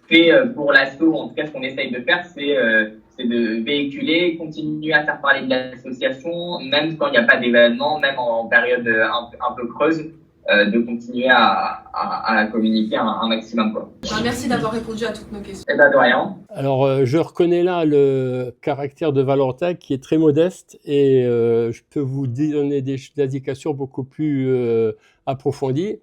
fais pour l'asso, en tout cas ce qu'on essaye de faire, c'est de véhiculer, continuer à faire parler de l'association, même quand il n'y a pas d'événement, même en période un peu creuse, de continuer à communiquer un maximum, quoi. Merci d'avoir répondu à toutes nos questions. Et de rien. Alors, je reconnais là le caractère de Valentin qui est très modeste, et je peux vous donner des indications beaucoup plus approfondies.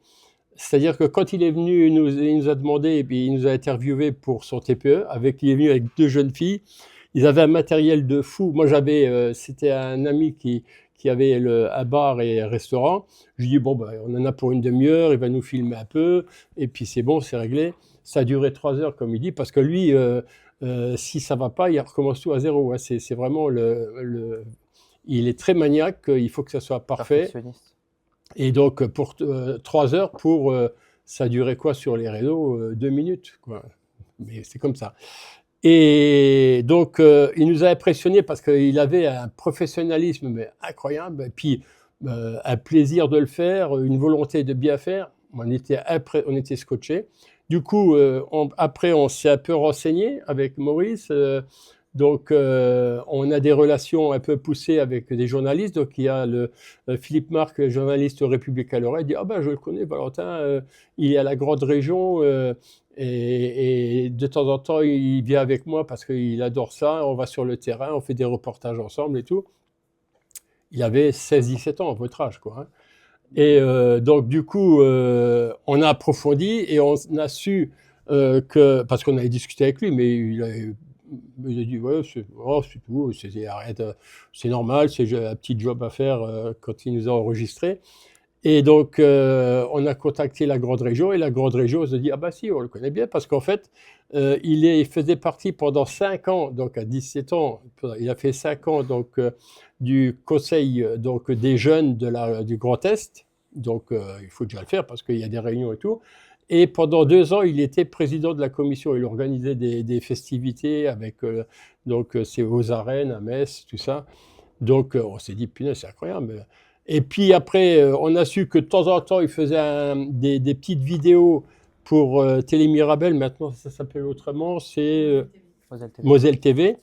C'est-à-dire que quand il est venu, il nous a demandé, et puis il nous a interviewé pour son TPE, il est venu avec 2 jeunes filles. Ils avaient un matériel de fou. Moi, c'était un ami qui avait un bar et un restaurant. Je lui dis, bon, on en a pour une demi-heure, il va nous filmer un peu, et puis c'est bon, c'est réglé. Ça a duré 3 heures, comme il dit, parce que lui, si ça va pas, il recommence tout à zéro. Hein. C'est vraiment il est très maniaque, il faut que ça soit parfait. Et donc, pour 3 heures, ça durait quoi sur les réseaux 2 minutes, quoi. Mais c'est comme ça. Et donc, il nous a impressionnés parce qu'il avait un professionnalisme mais incroyable, et puis un plaisir de le faire, une volonté de bien faire. On était scotchés. Du coup, après, on s'est un peu renseigné avec Maurice. Donc, on a des relations un peu poussées avec des journalistes. Donc, il y a Philippe Marc, journaliste au République à l'oreille, dit « Ah ben, je le connais, Valentin, il est à la grande région et de temps en temps, il vient avec moi parce qu'il adore ça. On va sur le terrain, on fait des reportages ensemble et tout. » Il avait 16-17 ans, votre âge, quoi. Hein. Et donc, du coup, on a approfondi et on a su parce qu'on avait discuté avec lui, mais il a dit, ouais, c'est tout, arrête, c'est normal, c'est un petit job à faire quand il nous a enregistrés. Et donc, on a contacté la Grande Région et la Grande Région se dit, ah bah si, on le connaît bien, parce qu'en fait, il faisait partie pendant 5 ans, donc à 17 ans, il a fait 5 ans donc, du conseil donc, des jeunes du Grand Est, donc il faut déjà le faire parce qu'il y a des réunions et tout. Et pendant 2 ans, il était président de la commission, il organisait des festivités avec, donc c'est aux arènes, à Metz, tout ça. Donc on s'est dit, punaise, c'est incroyable. Et puis après, on a su que de temps en temps, il faisait des petites vidéos pour Télé Mirabel. Maintenant, ça s'appelle autrement. C'est Moselle TV. Moselle TV.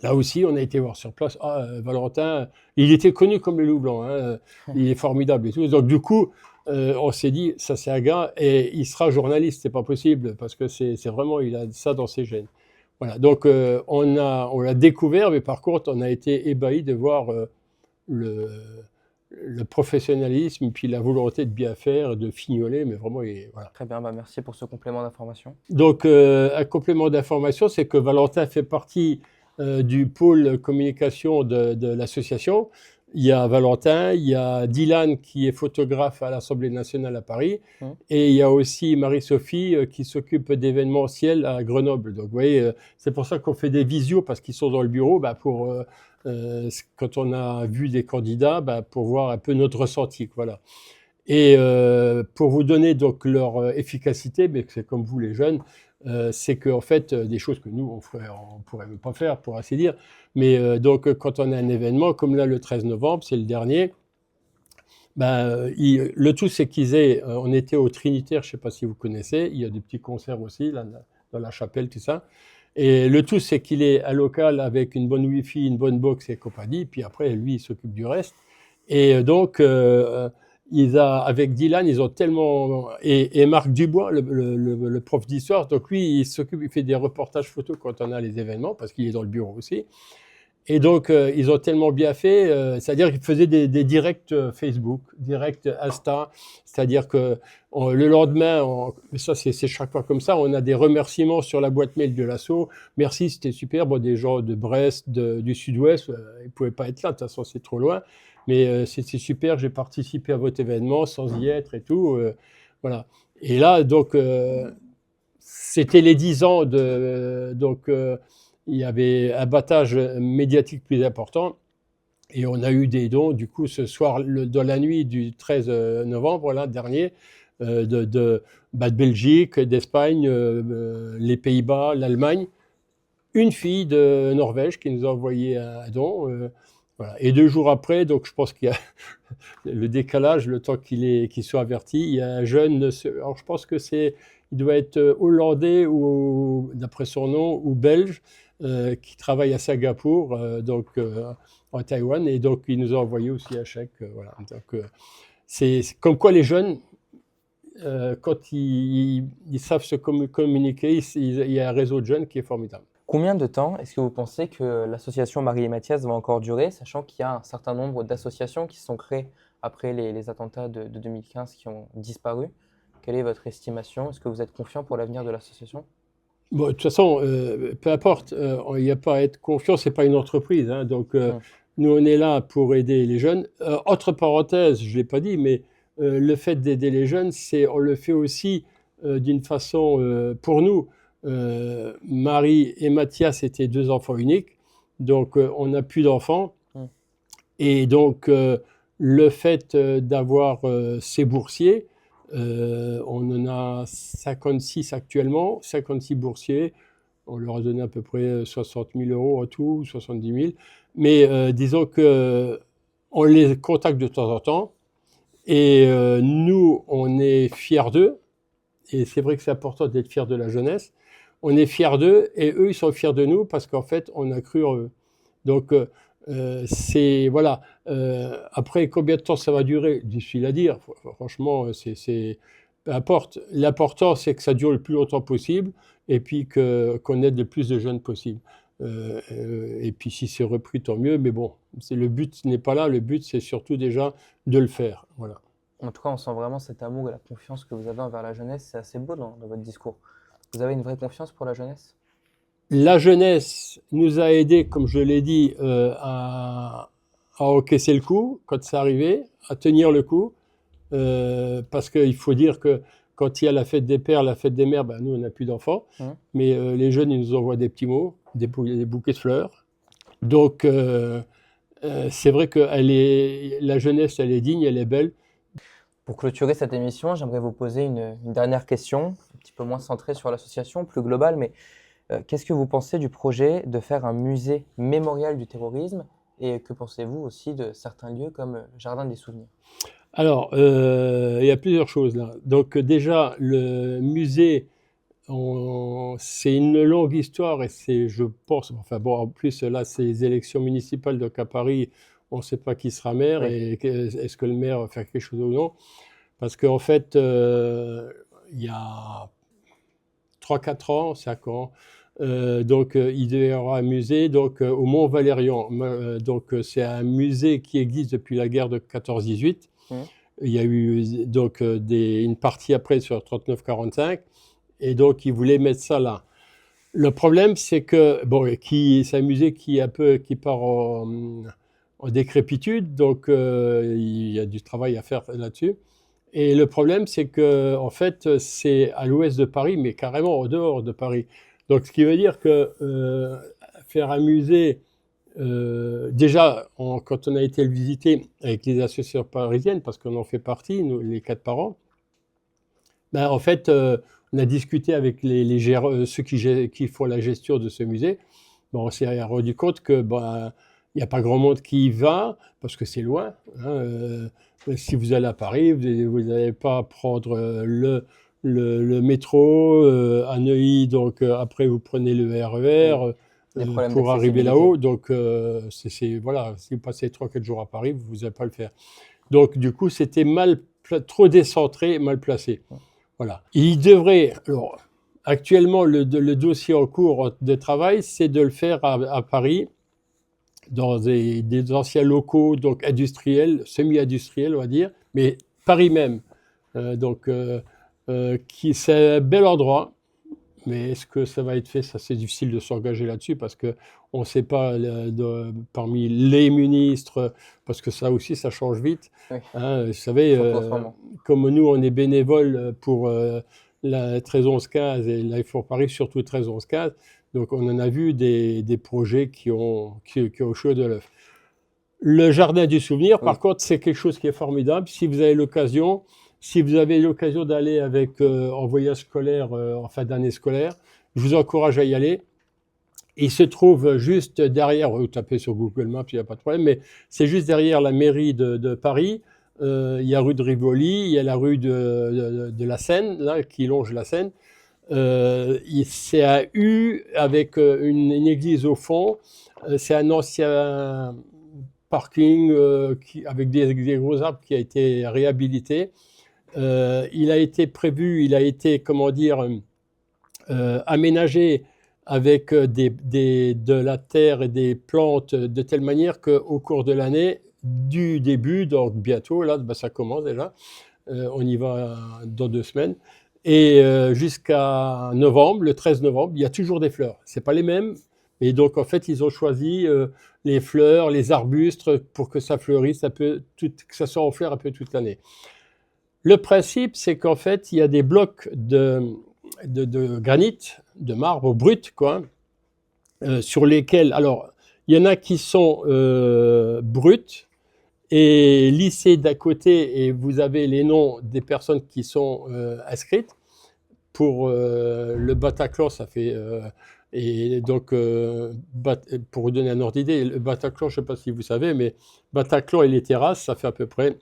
Là aussi, on a été voir sur place. Ah, Valentin, il était connu comme le loup blanc. Hein, il est formidable et tout. Donc du coup, on s'est dit, ça c'est un gars et il sera journaliste. C'est pas possible parce que c'est vraiment, il a ça dans ses gènes. Voilà. Donc on l'a découvert, mais par contre, on a été ébahis de voir le professionnalisme, puis la volonté de bien faire, de fignoler, mais vraiment, voilà. Très bien, bah merci pour ce complément d'information. Donc, un complément d'information, c'est que Valentin fait partie du pôle communication de l'association. Il y a Valentin, il y a Dylan qui est photographe à l'Assemblée nationale à Paris, et il y a aussi Marie-Sophie qui s'occupe d'événementiel à Grenoble. Donc, vous voyez, c'est pour ça qu'on fait des visios, parce qu'ils sont dans le bureau, pour quand on a vu des candidats, pour voir un peu notre ressenti, voilà. Et pour vous donner donc leur efficacité, mais c'est comme vous les jeunes, c'est qu'en fait, des choses que nous, on pourrait même pas faire, pour ainsi dire. Mais donc, quand on a un événement, comme là, le 13 novembre, c'est le dernier, le tout, c'est on était au Trinitaire, je sais pas si vous connaissez, il y a des petits concerts aussi, là, dans la chapelle, tout ça. Et le tout, c'est qu'il est à local avec une bonne Wi-Fi, une bonne box et compagnie, puis après, lui, il s'occupe du reste. Et donc, avec Dylan, ils ont tellement. Et Marc Dubois, le prof d'histoire, donc lui, il fait des reportages photos quand on a les événements, parce qu'il est dans le bureau aussi. Et donc, ils ont tellement bien fait, c'est-à-dire qu'ils faisaient des directs Facebook, directs Insta, c'est-à-dire que le lendemain, ça c'est chaque fois comme ça, on a des remerciements sur la boîte mail de l'asso. Merci, c'était super. Bon, des gens de Brest, du Sud-Ouest, ils ne pouvaient pas être là, de toute façon c'est trop loin. Mais c'était super, j'ai participé à votre événement sans y être et tout. Voilà. Et là, donc, c'était les 10 ans donc, il y avait un battage médiatique plus important. Et on a eu des dons, du coup, ce soir, dans la nuit du 13 novembre, là, dernier, de Belgique, d'Espagne, les Pays-Bas, l'Allemagne. Une fille de Norvège qui nous a envoyé un don. Voilà. Et 2 jours après, donc je pense qu'il y a le décalage, le temps qu'il soit averti, il y a un jeune, alors je pense que il doit être hollandais ou d'après son nom, ou belge, qui travaille à Singapour, donc en Taïwan, et donc il nous a envoyé aussi un chèque. Voilà. Donc c'est comme quoi les jeunes, quand ils savent se communiquer, il y a un réseau de jeunes qui est formidable. Combien de temps est-ce que vous pensez que l'association Marie et Mathias va encore durer, sachant qu'il y a un certain nombre d'associations qui se sont créées après les attentats de 2015 qui ont disparu? Quelle est votre estimation? Est-ce que vous êtes confiant pour l'avenir de l'association? Bon, de toute façon, peu importe, il n'y a pas à être confiant, c'est pas une entreprise. Hein, donc, nous, on est là pour aider les jeunes. Entre parenthèses, je ne l'ai pas dit, mais le fait d'aider les jeunes, on le fait aussi d'une façon pour nous. Marie et Mathias étaient 2 enfants uniques, donc on n'a plus d'enfants. Et donc, le fait d'avoir ces boursiers, on en a 56 actuellement, 56 boursiers. On leur a donné à peu près 60 000 euros en tout, 70 000. Mais disons qu'on les contacte de temps en temps. Et nous, on est fiers d'eux. Et c'est vrai que c'est important d'être fiers de la jeunesse. On est fiers d'eux et eux, ils sont fiers de nous parce qu'en fait, on a cru en eux. Donc, c'est voilà. Après, combien de temps ça va durer? Difficile à dire. Franchement, peu importe. L'important, c'est que ça dure le plus longtemps possible et puis qu'on aide le plus de jeunes possible. Et puis, si c'est repris, tant mieux. Mais bon, le but n'est pas là. Le but, c'est surtout déjà de le faire. Voilà. En tout cas, on sent vraiment cet amour et la confiance que vous avez envers la jeunesse. C'est assez beau dans votre discours. Vous avez une vraie confiance pour la jeunesse? La jeunesse nous a aidés, comme je l'ai dit, à encaisser le coup quand c'est arrivé, à tenir le coup, parce qu'il faut dire que quand il y a la fête des pères, la fête des mères, ben, nous on n'a plus d'enfants, mais les jeunes ils nous envoient des petits mots, des bouquets de fleurs. Donc c'est vrai que la jeunesse elle est digne, elle est belle. Pour clôturer cette émission, j'aimerais vous poser une dernière question, un petit peu moins centrée sur l'association, plus globale, mais qu'est-ce que vous pensez du projet de faire un musée mémorial du terrorisme et que pensez-vous aussi de certains lieux comme le Jardin des Souvenirs? Alors, il y a plusieurs choses là. Donc déjà, le musée, c'est une longue histoire et c'est, je pense, enfin bon, en plus là, c'est les élections municipales, donc à Paris, on ne sait pas qui sera maire Oui. et est-ce que le maire va faire quelque chose ou non. Parce qu'en fait, il y a 3-4 ans, 5 ans, donc il devait y avoir un musée donc, au Mont-Valérien. Donc c'est un musée qui existe depuis la guerre de 14-18. Il y a eu donc une partie après sur 39-45 et donc ils voulaient mettre ça là. Le problème c'est que bon, c'est un musée qui part en décrépitude, donc il y a du travail à faire là-dessus. Et le problème c'est que en fait c'est à l'ouest de Paris, mais carrément au dehors de Paris. Donc ce qui veut dire que faire un musée déjà, quand on a été le visiter avec les associations parisiennes, parce qu'on en fait partie, nous, les 4 parents, ben, en fait, on a discuté avec ceux qui font la gestion de ce musée. Bon, on s'est rendu compte que il n'y a pas grand monde qui y va, parce que c'est loin. Hein, si vous allez à Paris, vous n'allez pas prendre le métro à Neuilly, donc après vous prenez le RER. Des problèmes Pour arriver d'accessibilité. là-haut. Donc, voilà, si vous passez 3-4 jours à Paris, vous n'allez pas le faire. Donc, du coup, c'était trop décentré, mal placé. Voilà. Il devrait, alors, actuellement, le dossier en cours de travail, c'est de le faire à Paris, dans des anciens locaux, donc industriels, semi-industriels, on va dire, mais Paris même. Donc, c'est un bel endroit. Mais est-ce que ça va être fait? Ça, c'est difficile de s'engager là-dessus parce qu'on ne sait pas parmi les ministres, parce que ça aussi, ça change vite. Oui. Hein, vous savez, Surtout en ce moment. comme nous, on est bénévole pour la 13-11-15 et Life for Paris, surtout 13-11-15, donc on en a vu des projets qui ont chaud de l'œuf. Le Jardin du Souvenir, par contre, c'est quelque chose qui est formidable. Si vous avez l'occasion d'aller en voyage scolaire en fin d'année scolaire, je vous encourage à y aller. Il se trouve juste derrière, vous tapez sur Google Maps, il n'y a pas de problème, mais c'est juste derrière la mairie de Paris. Il y a rue de Rivoli, il y a la rue de la Seine, là, qui longe la Seine. C'est un U avec une église au fond. C'est un ancien parking avec des gros arbres qui a été réhabilité. Il a été, comment dire, aménagé avec de la terre et des plantes de telle manière qu'au cours de l'année, du début, donc bientôt, là, ça commence déjà, on y va dans 2 semaines, et jusqu'à novembre, le 13 novembre, il y a toujours des fleurs. C'est pas les mêmes, mais donc en fait, ils ont choisi les fleurs, les arbustes pour que ça fleurisse, que ça soit en fleurs un peu toute l'année. Le principe, c'est qu'en fait, il y a des blocs de granit, de marbre brut, quoi, sur lesquels, alors, il y en a qui sont bruts et lissés d'à côté, et vous avez les noms des personnes qui sont inscrites. Pour le Bataclan, ça fait... et donc, pour vous donner un ordre d'idée, le Bataclan, je ne sais pas si vous savez, mais Bataclan et les terrasses, ça fait à peu près...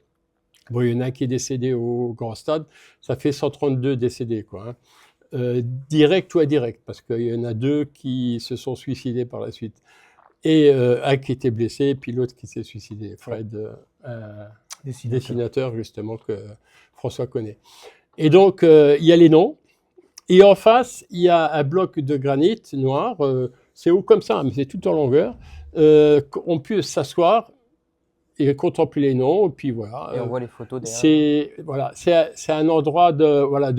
Bon, il y en a un qui est décédé au Grand Stade, ça fait 132 décédés, quoi. Hein. Direct ou indirect, parce qu'il y en a 2 qui se sont suicidés par la suite. Et un qui était blessé, puis l'autre qui s'est suicidé, Fred, dessinateur justement que François connaît. Et donc, il y a les noms, et en face, il y a un bloc de granit noir, c'est haut comme ça, mais c'est tout en longueur, on peut s'asseoir et contempler les noms, et puis voilà. Et on voit les photos derrière. C'est un endroit voilà,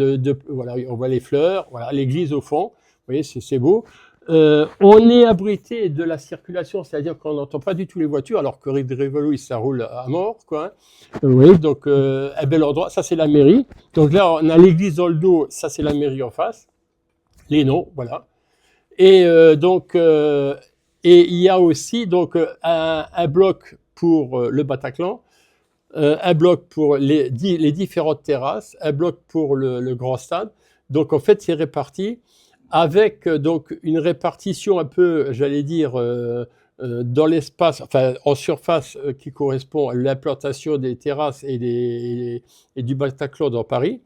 on voit les fleurs, voilà, l'église au fond, vous voyez, c'est beau. On est abrité de la circulation, c'est-à-dire qu'on n'entend pas du tout les voitures, alors que Rivoli, ça roule à mort, quoi. Oui, donc un bel endroit, ça c'est la mairie. Donc là, on a l'église dans le dos, ça c'est la mairie en face. Les noms, voilà. Et et il y a aussi donc un bloc pour le Bataclan, un bloc pour les différentes terrasses, un bloc pour le grand stade. Donc en fait, c'est réparti avec donc une répartition un peu, j'allais dire, dans l'espace, enfin en surface qui correspond à l'implantation des terrasses et du Bataclan dans Paris,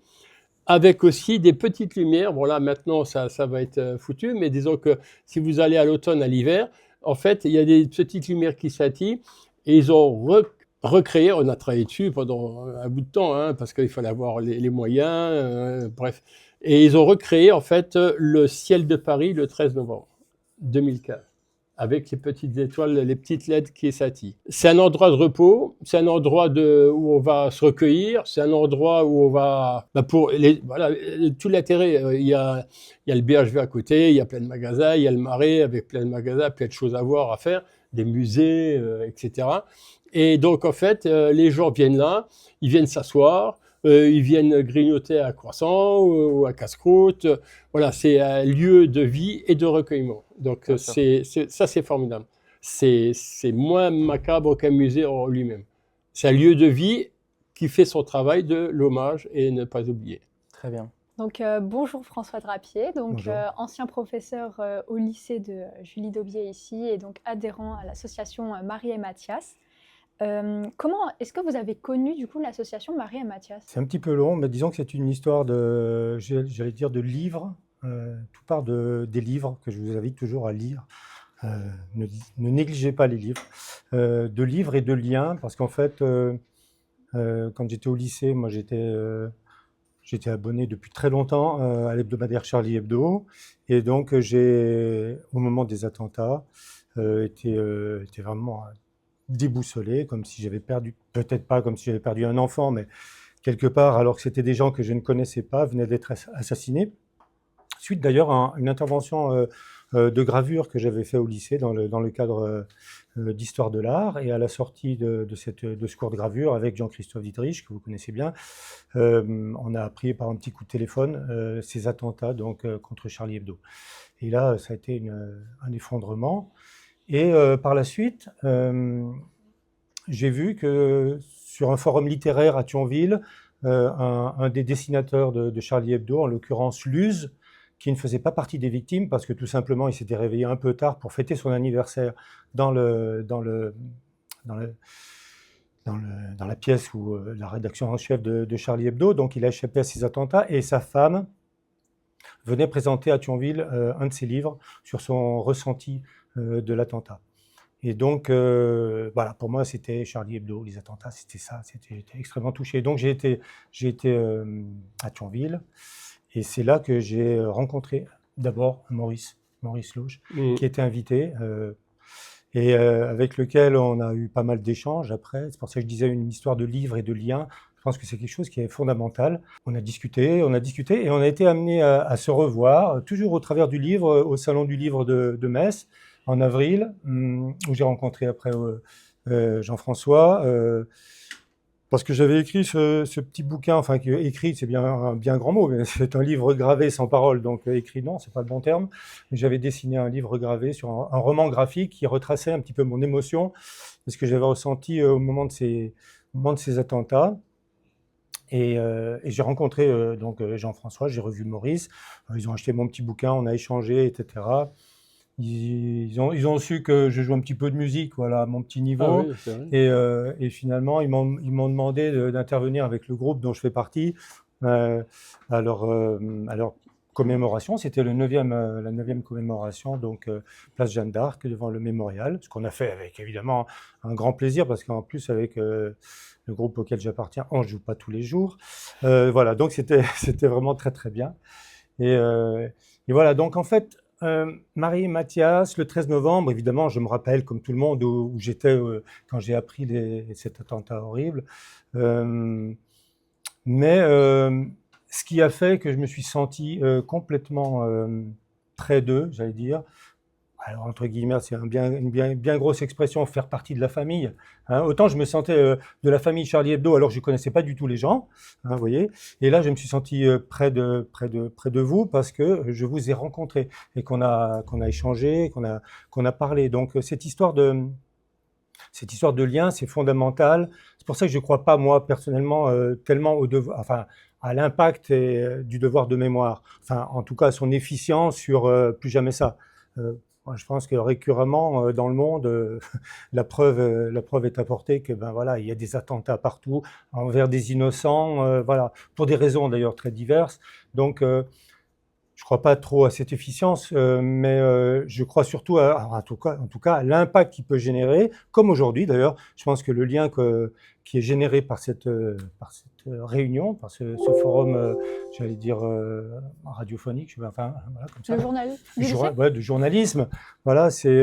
avec aussi des petites lumières. Bon là maintenant ça va être foutu, mais disons que si vous allez à l'automne, à l'hiver, en fait il y a des petites lumières qui scintillent et ils ont recréé, on a travaillé dessus pendant un bout de temps, hein, parce qu'il fallait avoir les moyens, bref. Et ils ont recréé en fait le ciel de Paris le 13 novembre 2015, avec les petites étoiles, les petites LED qui scintillent. C'est un endroit de repos, c'est un endroit où on va se recueillir, c'est un endroit où on va, voilà, tout l'intérêt. Il y a le BHV à côté, il y a plein de magasins, il y a le Marais avec plein de magasins, plein de choses à voir, à faire, des musées, etc. Et donc en fait, les gens viennent là, ils viennent s'asseoir. Ils viennent grignoter un croissant ou un casse-croûte. Voilà, c'est un lieu de vie et de recueillement. Donc ça, c'est formidable. C'est moins macabre qu'un musée en lui-même. C'est un lieu de vie qui fait son travail de l'hommage et ne pas oublier. Très bien. Donc bonjour François Drapier, donc ancien professeur au lycée de Julie Daubié ici et donc adhérent à l'association Marie et Mathias. Comment est-ce que vous avez connu du coup l'association Marie et Mathias? C'est un petit peu long, mais disons que c'est une histoire j'allais dire de livres. Tout part des livres que je vous invite toujours à lire. Ne négligez pas les livres. De livres et de liens, parce qu'en fait, quand j'étais au lycée, moi j'étais abonné depuis très longtemps à l'hebdomadaire Charlie Hebdo, et donc au moment des attentats, été vraiment déboussolé, comme si j'avais perdu, peut-être pas comme si j'avais perdu un enfant, mais quelque part, alors que c'était des gens que je ne connaissais pas, venaient d'être assassinés. Suite d'ailleurs à une intervention de gravure que j'avais fait au lycée dans le cadre d'histoire de l'art, et à la sortie de ce cours de gravure avec Jean-Christophe Dietrich, que vous connaissez bien, on a appris par un petit coup de téléphone ces attentats donc, contre Charlie Hebdo. Et là, ça a été un effondrement. Et par la suite, j'ai vu que sur un forum littéraire à Thionville, un des dessinateurs de Charlie Hebdo, en l'occurrence Luz, qui ne faisait pas partie des victimes parce que tout simplement il s'était réveillé un peu tard pour fêter son anniversaire dans la pièce où la rédaction en chef de Charlie Hebdo, donc il a échappé à ces attentats, et sa femme venait présenter à Thionville un de ses livres sur son ressenti de l'attentat. Et donc, voilà, pour moi, c'était Charlie Hebdo, les attentats, c'était ça, j'étais extrêmement touché. Donc, j'ai été à Thionville, et c'est là que j'ai rencontré d'abord Maurice Lauge, qui était invité, et avec lequel on a eu pas mal d'échanges après. C'est pour ça que je disais une histoire de livres et de liens. Je pense que c'est quelque chose qui est fondamental. On a discuté, et on a été amené à se revoir, toujours au travers du livre, au Salon du Livre de Metz, en avril, où j'ai rencontré après Jean-François, parce que j'avais écrit ce petit bouquin, enfin écrit, c'est bien un grand mot, mais c'est un livre gravé sans parole, donc écrit non, c'est pas le bon terme. J'avais dessiné un livre gravé sur un roman graphique qui retraçait un petit peu mon émotion, et ce que j'avais ressenti au moment de ces attentats. Et j'ai rencontré donc Jean-François, j'ai revu Maurice, ils ont acheté mon petit bouquin, on a échangé, etc. Ils ont su que je joue un petit peu de musique, voilà, à mon petit niveau. Ah oui, c'est vrai. Et finalement, ils m'ont demandé d'intervenir avec le groupe dont je fais partie à leur commémoration. C'était la 9e commémoration, donc place Jeanne d'Arc, devant le mémorial. Ce qu'on a fait avec évidemment un grand plaisir, parce qu'en plus, avec le groupe auquel j'appartiens, on ne joue pas tous les jours. Voilà, donc c'était vraiment très très bien. Et voilà, donc en fait, Marie et Mathias, le 13 novembre, évidemment, je me rappelle, comme tout le monde, où j'étais quand j'ai appris cet attentat horrible. Mais ce qui a fait que je me suis senti complètement près d'eux, j'allais dire, alors entre guillemets, c'est une bien grosse expression, faire partie de la famille. Hein. Autant je me sentais de la famille Charlie Hebdo, alors que je ne connaissais pas du tout les gens, hein, vous voyez. Et là, je me suis senti près de vous parce que je vous ai rencontrés et qu'on a échangé, qu'on a parlé. Donc cette histoire de lien, c'est fondamental. C'est pour ça que je ne crois pas, moi, personnellement, tellement au devoir, enfin, à l'impact du devoir de mémoire. Enfin, en tout cas, à son efficience sur plus jamais ça. Moi, je pense que récurremment, dans le monde, la preuve est apportée que, ben voilà, il y a des attentats partout envers des innocents, voilà, pour des raisons d'ailleurs très diverses. Donc, je ne crois pas trop à cette efficience, mais je crois surtout, en tout cas, à l'impact qu'il peut générer, comme aujourd'hui d'ailleurs. Je pense que le lien qui est généré par cette réunion, par ce forum, j'allais dire radiophonique, enfin, voilà, comme ça. Le journalisme. Ouais, du journalisme, voilà, c'est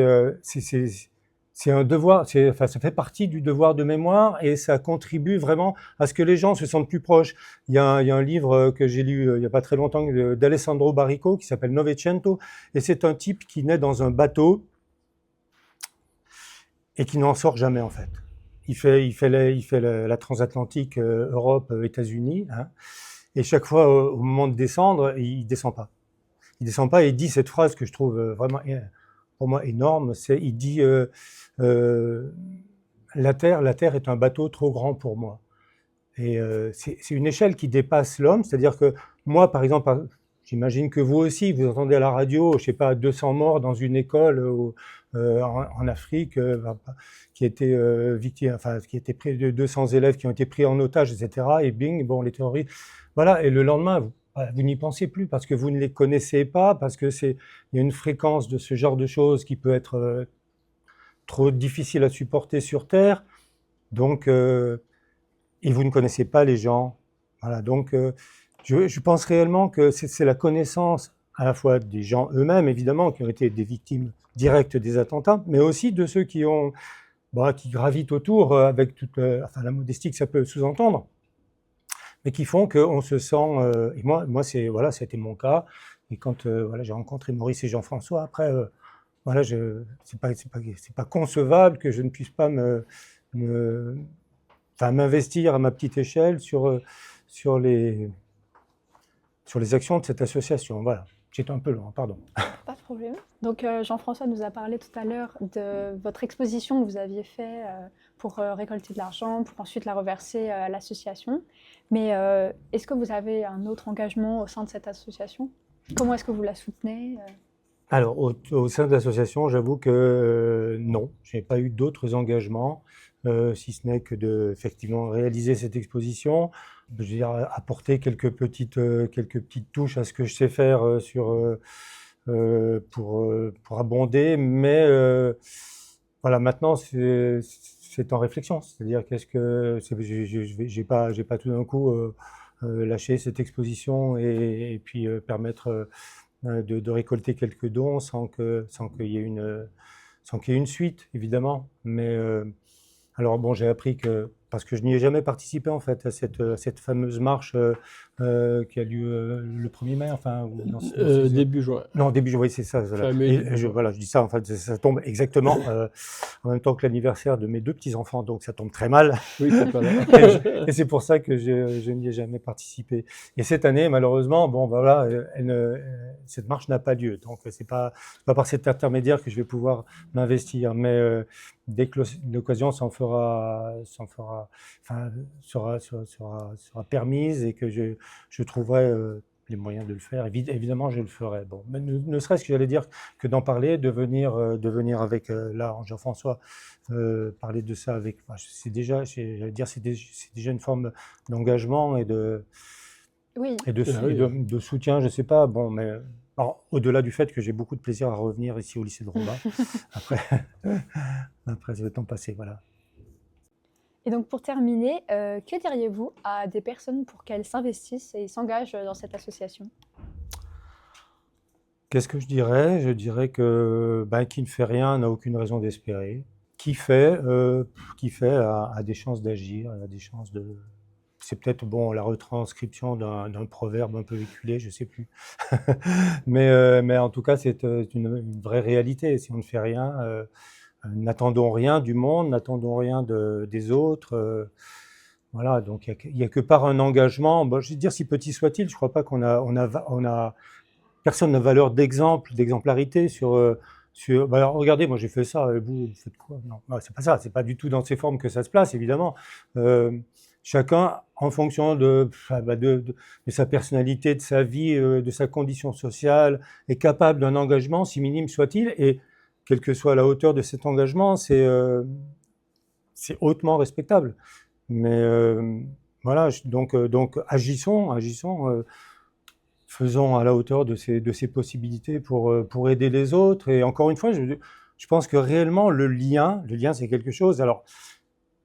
un devoir, enfin, ça fait partie du devoir de mémoire et ça contribue vraiment à ce que les gens se sentent plus proches. Il y a un livre que j'ai lu il n'y a pas très longtemps d'Alessandro Barrico qui s'appelle Novecento et c'est un type qui naît dans un bateau et qui n'en sort jamais en fait. Il fait la transatlantique Europe-États-Unis, hein, et chaque fois au moment de descendre, il descend pas. Il descend pas et il dit cette phrase que je trouve vraiment pour moi énorme. Il dit la Terre est un bateau trop grand pour moi. Et c'est une échelle qui dépasse l'homme, c'est-à-dire que moi, par exemple, j'imagine que vous aussi, vous entendez à la radio, je sais pas, 200 morts dans une école en Afrique, qui était victime, enfin, qui était pris de 200 élèves qui ont été pris en otage, etc. Et bing, bon, les terroristes, voilà. Et le lendemain, vous n'y pensez plus parce que vous ne les connaissez pas, parce que il y a une fréquence de ce genre de choses qui peut être trop difficile à supporter sur Terre. Donc, et vous ne connaissez pas les gens. Voilà. Donc, je pense réellement que c'est la connaissance à la fois des gens eux-mêmes, évidemment, qui ont été des victimes directes des attentats, mais aussi de ceux qui gravitent autour avec toute enfin, la modestie que ça peut sous-entendre, mais qui font qu'on se sent. Et moi, voilà, c'était mon cas. Et quand voilà, j'ai rencontré Maurice et Jean-François, après, voilà, c'est pas concevable que je ne puisse pas m'investir à ma petite échelle sur les actions de cette association. Voilà, j'étais un peu loin, pardon. Pas de problème. Donc Jean-François nous a parlé tout à l'heure de votre exposition que vous aviez fait pour récolter de l'argent, pour ensuite la reverser à l'association. Mais est-ce que vous avez un autre engagement au sein de cette association? Comment est-ce que vous la soutenez? Alors, au sein de l'association, j'avoue que non, je n'ai pas eu d'autres engagements, si ce n'est que effectivement réaliser cette exposition, je veux dire, apporter quelques petites touches à ce que je sais faire pour abonder, mais voilà, maintenant c'est en réflexion, c'est-à-dire j'ai pas tout d'un coup lâché cette exposition et puis permettre de récolter quelques dons sans qu'il y ait une suite, évidemment. Mais alors bon, j'ai appris parce que je n'y ai jamais participé en fait à cette fameuse marche qui a lieu le 1er mai, enfin début juin. Non, début juin, oui, c'est ça. Voilà. Et je dis ça, en fait, ça tombe exactement en même temps que l'anniversaire de mes 2 petits-enfants, donc ça tombe très mal. Oui, c'est pas là. Et c'est pour ça que je n'y ai jamais participé. Et cette année, malheureusement, bon, voilà, cette marche n'a pas lieu. Donc, c'est pas par cet intermédiaire que je vais pouvoir m'investir. Mais dès que l'occasion sera permise et que je trouverai les moyens de le faire. Évidemment, je le ferai. Bon, mais ne serait-ce que j'allais dire que d'en parler, de venir avec là, Jean-François, parler de ça avec. C'est déjà, j'allais dire, c'est déjà une forme d'engagement et de soutien. Je sais pas. Bon, mais alors, au-delà du fait que j'ai beaucoup de plaisir à revenir ici au lycée de Romba, après le temps passé, voilà. Et donc pour terminer, que diriez-vous à des personnes pour qu'elles s'investissent et s'engagent dans cette association? Qu'est-ce que je dirais? Je dirais que qui ne fait rien n'a aucune raison d'espérer. Qui fait a des chances d'agir, a des chances de. C'est peut-être la retranscription d'un proverbe un peu véhiculé, je ne sais plus. Mais en tout cas, c'est une vraie réalité. Si on ne fait rien, n'attendons rien du monde, n'attendons rien des autres. Voilà, donc il n'y a que par un engagement, je vais dire si petit soit-il, je ne crois pas qu'on a personne n'a valeur d'exemple, d'exemplarité sur. Alors regardez, moi j'ai fait ça, vous faites quoi? Non, c'est pas ça, c'est pas du tout dans ces formes que ça se place, évidemment. Chacun, en fonction de sa personnalité, de sa vie, de sa condition sociale, est capable d'un engagement, si minime soit-il, et quelle que soit la hauteur de cet engagement, c'est hautement respectable. Mais voilà, donc agissons, faisons à la hauteur de ces possibilités pour aider les autres. Et encore une fois, je pense que réellement, le lien, c'est quelque chose. Alors,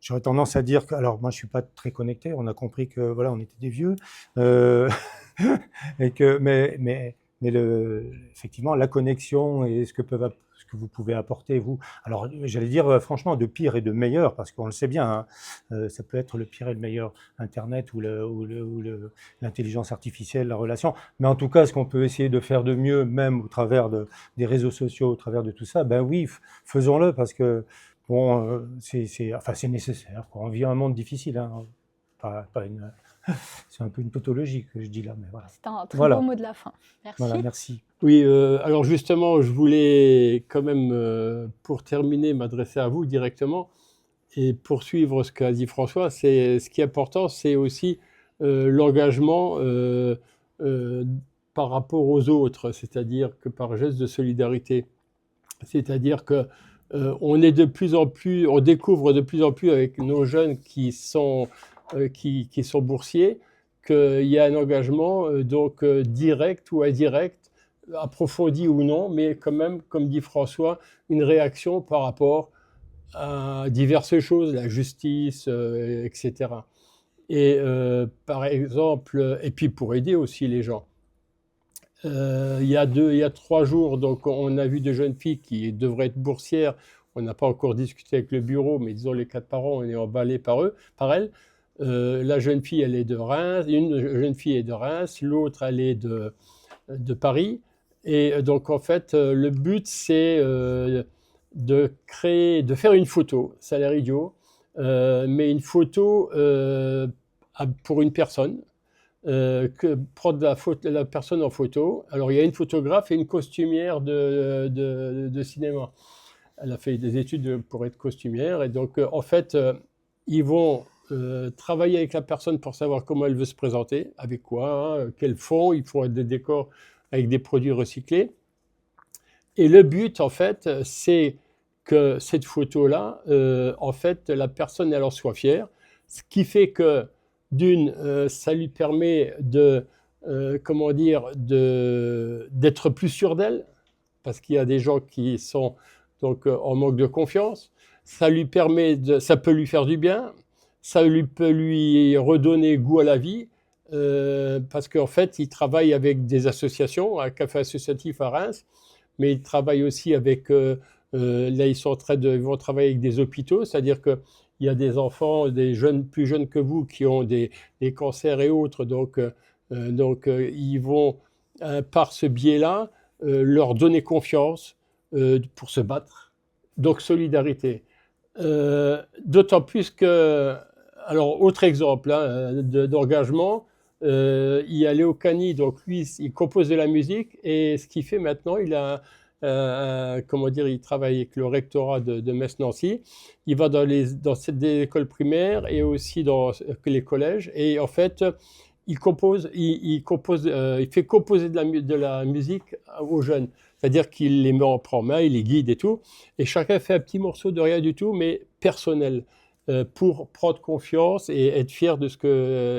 j'aurais tendance à dire que, alors moi, je suis pas très connecté. On a compris que voilà, on était des vieux, et que, mais effectivement, la connexion et ce que vous pouvez apporter, vous. Alors, j'allais dire franchement, de pire et de meilleur, parce qu'on le sait bien, hein, ça peut être le pire et le meilleur, Internet ou l'intelligence artificielle, la relation. Mais en tout cas, ce qu'on peut essayer de faire de mieux, même au travers des réseaux sociaux, au travers de tout ça, oui, faisons-le, parce que c'est nécessaire, quoi. On vit un monde difficile, hein. C'est un peu une tautologie que je dis là, mais voilà. C'est un très Voilà. beau mot de la fin. Merci. Voilà, merci. Oui, alors justement, je voulais quand même, pour terminer, m'adresser à vous directement et poursuivre ce qu'a dit François. Ce qui est important, c'est aussi l'engagement par rapport aux autres, c'est-à-dire que par geste de solidarité. C'est-à-dire que on découvre de plus en plus avec nos jeunes qui sont boursiers, qu'il y a un engagement direct ou indirect, approfondi ou non, mais quand même, comme dit François, une réaction par rapport à diverses choses, la justice, etc. Et par exemple, et puis pour aider aussi les gens. Il y a 3 jours, donc on a vu des jeunes filles qui devraient être boursières. On n'a pas encore discuté avec le bureau, mais disons les 4 parents, on est emballés par elles. La jeune fille, elle est de Reims, une jeune fille est de Reims, l'autre, elle est de Paris. Et donc, en fait, le but, c'est de faire une photo, ça a l'air idiot, mais une photo pour une personne, prendre la personne en photo. Alors, il y a une photographe et une costumière de cinéma. Elle a fait des études pour être costumière, et donc, en fait, ils vont travailler avec la personne pour savoir comment elle veut se présenter, avec quoi, hein, quel fond, il faut des décors avec des produits recyclés. Et le but, en fait, c'est que cette photo-là, en fait, la personne, elle en soit fière, ce qui fait que, ça lui permet d'être plus sûr d'elle, parce qu'il y a des gens qui sont donc en manque de confiance. Ça peut lui faire du bien, ça peut lui redonner goût à la vie, parce qu'en fait, il travaille avec des associations, un café associatif à Reims, mais il travaille aussi avec, là, ils vont travailler avec des hôpitaux, c'est-à-dire qu'il y a des enfants, des jeunes, plus jeunes que vous, qui ont des cancers et autres, donc ils vont, par ce biais-là, leur donner confiance pour se battre. Donc, solidarité. D'autant plus que, alors, autre exemple d'engagement, il y a Léo Cani, donc lui, il compose de la musique, et ce qu'il fait maintenant, il travaille avec le rectorat de Metz-Nancy. Il va dans des écoles primaires et aussi dans les collèges, et en fait, il fait composer de la musique aux jeunes. C'est-à-dire qu'il les prend en main, il les guide et tout, et chacun fait un petit morceau de rien du tout, mais personnel, pour prendre confiance et être fier de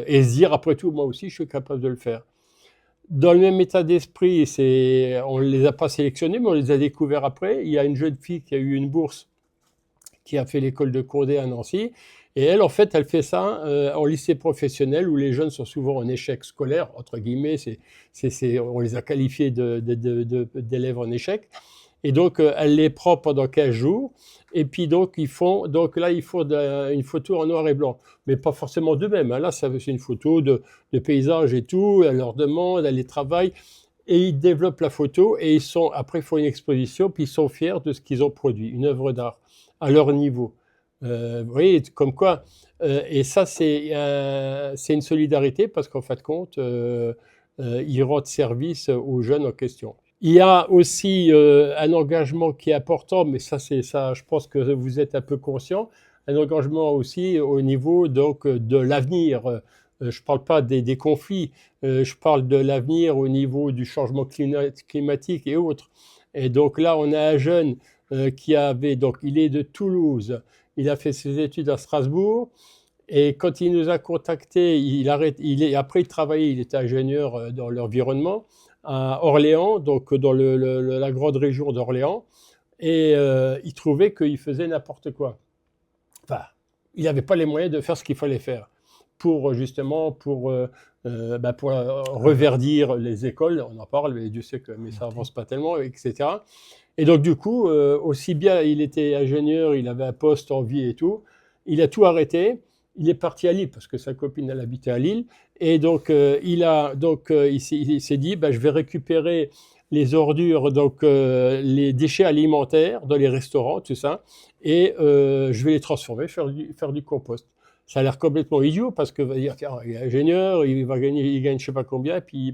et se dire, après tout, moi aussi, je suis capable de le faire. Dans le même état d'esprit, on ne les a pas sélectionnés, mais on les a découverts après. Il y a une jeune fille qui a eu une bourse, qui a fait l'école de Condé à Nancy, Et elle, en fait, elle fait ça en lycée professionnel où les jeunes sont souvent en échec scolaire, entre guillemets, on les a qualifiés d'élèves en échec. Et donc, elle les prend pendant 15 jours. Et puis, donc ils font une photo en noir et blanc. Mais pas forcément d'eux-mêmes, hein. Là, c'est une photo de paysage et tout. Elle leur demande, elle les travaille. Et ils développent la photo. Et après, ils font une exposition. Puis, ils sont fiers de ce qu'ils ont produit, une œuvre d'art, à leur niveau. Vous voyez, comme quoi. Et ça, c'est une solidarité parce qu'en fin de compte, ils rendent service aux jeunes en question. Il y a aussi un engagement qui est important, mais ça, je pense que vous êtes un peu conscient, un engagement aussi au niveau donc, de l'avenir. Je ne parle pas des conflits, je parle de l'avenir au niveau du changement climatique et autres. Et donc là, on a un jeune il est de Toulouse, il a fait ses études à Strasbourg, et quand il nous a contactés, après il travaillait, il était ingénieur dans l'environnement, à Orléans, donc dans la grande région d'Orléans, et il trouvait qu'il faisait n'importe quoi. Enfin, il n'avait pas les moyens de faire ce qu'il fallait faire pour reverdir les écoles. On en parle, mais Dieu sait que ça avance pas tellement, etc. Et donc du coup, aussi bien il était ingénieur, il avait un poste en vie et tout, il a tout arrêté. Il est parti à Lille parce que sa copine elle habitait à Lille et donc il s'est dit je vais récupérer les ordures, donc les déchets alimentaires dans les restaurants, tout ça, et je vais les transformer, faire du compost. Ça a l'air complètement idiot parce que va dire tiens, il est ingénieur, il gagne je sais pas combien, et puis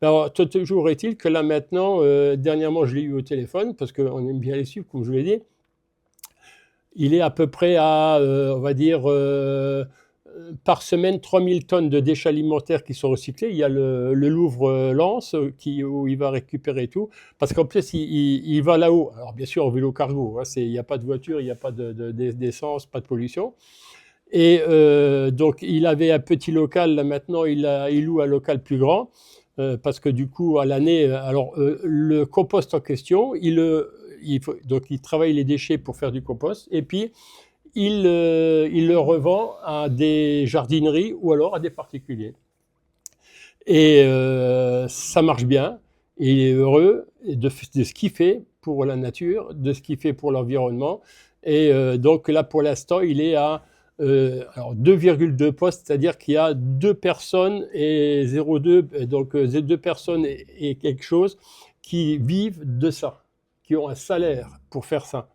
alors, toujours est-il que là maintenant, dernièrement je l'ai eu au téléphone parce qu'on aime bien les suivre comme je vous l'ai dit. Il est à peu près à, on va dire, par semaine, 3000 tonnes de déchets alimentaires qui sont recyclés. Il y a le Louvre-Lens où il va récupérer tout. Parce qu'en plus, il va là-haut. Alors, bien sûr, en vélo cargo. Hein, il n'y a pas de voiture, il n'y a pas d'essence, pas de pollution. Et donc, il avait un petit local. Là, maintenant, il loue un local plus grand. Parce que du coup, à l'année, le compost en question, donc il travaille les déchets pour faire du compost et puis il le revend à des jardineries ou alors à des particuliers. Et ça marche bien. Et il est heureux de ce qu'il fait pour la nature, de ce qu'il fait pour l'environnement. Et donc là, pour l'instant, il est à 2,2 postes, c'est-à-dire qu'il y a 2 personnes et 0,2, donc 2 personnes et quelque chose qui vivent de ça, qui ont un salaire pour faire ça.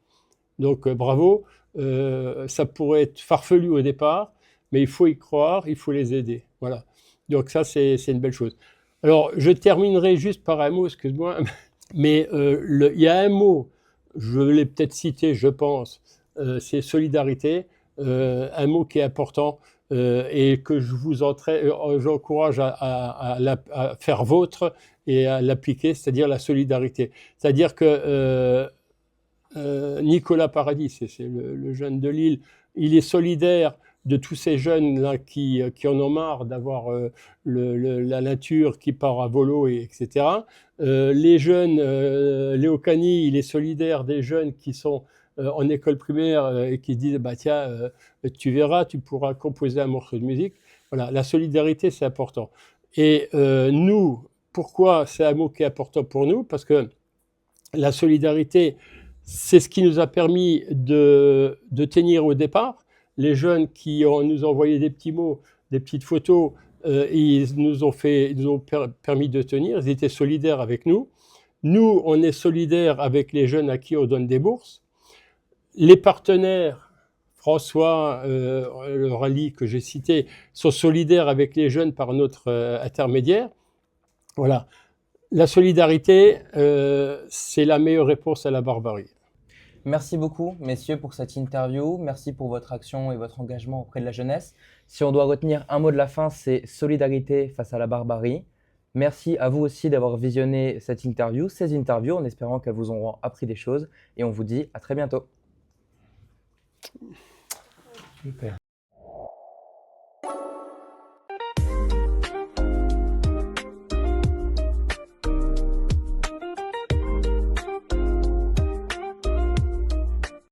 Donc bravo, ça pourrait être farfelu au départ, mais il faut y croire, il faut les aider. Voilà. Donc ça, c'est une belle chose. Alors, je terminerai juste par un mot, excuse-moi, mais il y a un mot, je l'ai peut-être cité, je pense, c'est solidarité, un mot qui est important et que j'encourage à faire vôtre et à l'appliquer, c'est-à-dire la solidarité. C'est-à-dire que Nicolas Paradis, c'est le jeune de Lille, il est solidaire de tous ces jeunes-là qui en ont marre d'avoir la nature qui part à volo, etc. Les jeunes, Léo Cani, il est solidaire des jeunes qui sont en école primaire et qui disent tiens, tu verras, tu pourras composer un morceau de musique. Voilà, la solidarité, c'est important. Et nous, pourquoi c'est un mot qui est important pour nous? Parce que la solidarité, c'est ce qui nous a permis de tenir au départ. Les jeunes qui nous ont envoyé des petits mots, des petites photos, ils nous ont permis de tenir. Ils étaient solidaires avec nous. Nous, on est solidaires avec les jeunes à qui on donne des bourses. Les partenaires, François, le rallye que j'ai cité, sont solidaires avec les jeunes par notre intermédiaire. Voilà. La solidarité, c'est la meilleure réponse à la barbarie. Merci beaucoup, messieurs, pour cette interview. Merci pour votre action et votre engagement auprès de la jeunesse. Si on doit retenir un mot de la fin, c'est solidarité face à la barbarie. Merci à vous aussi d'avoir visionné cette interview, ces interviews, en espérant qu'elles vous auront appris des choses. Et on vous dit à très bientôt. Super.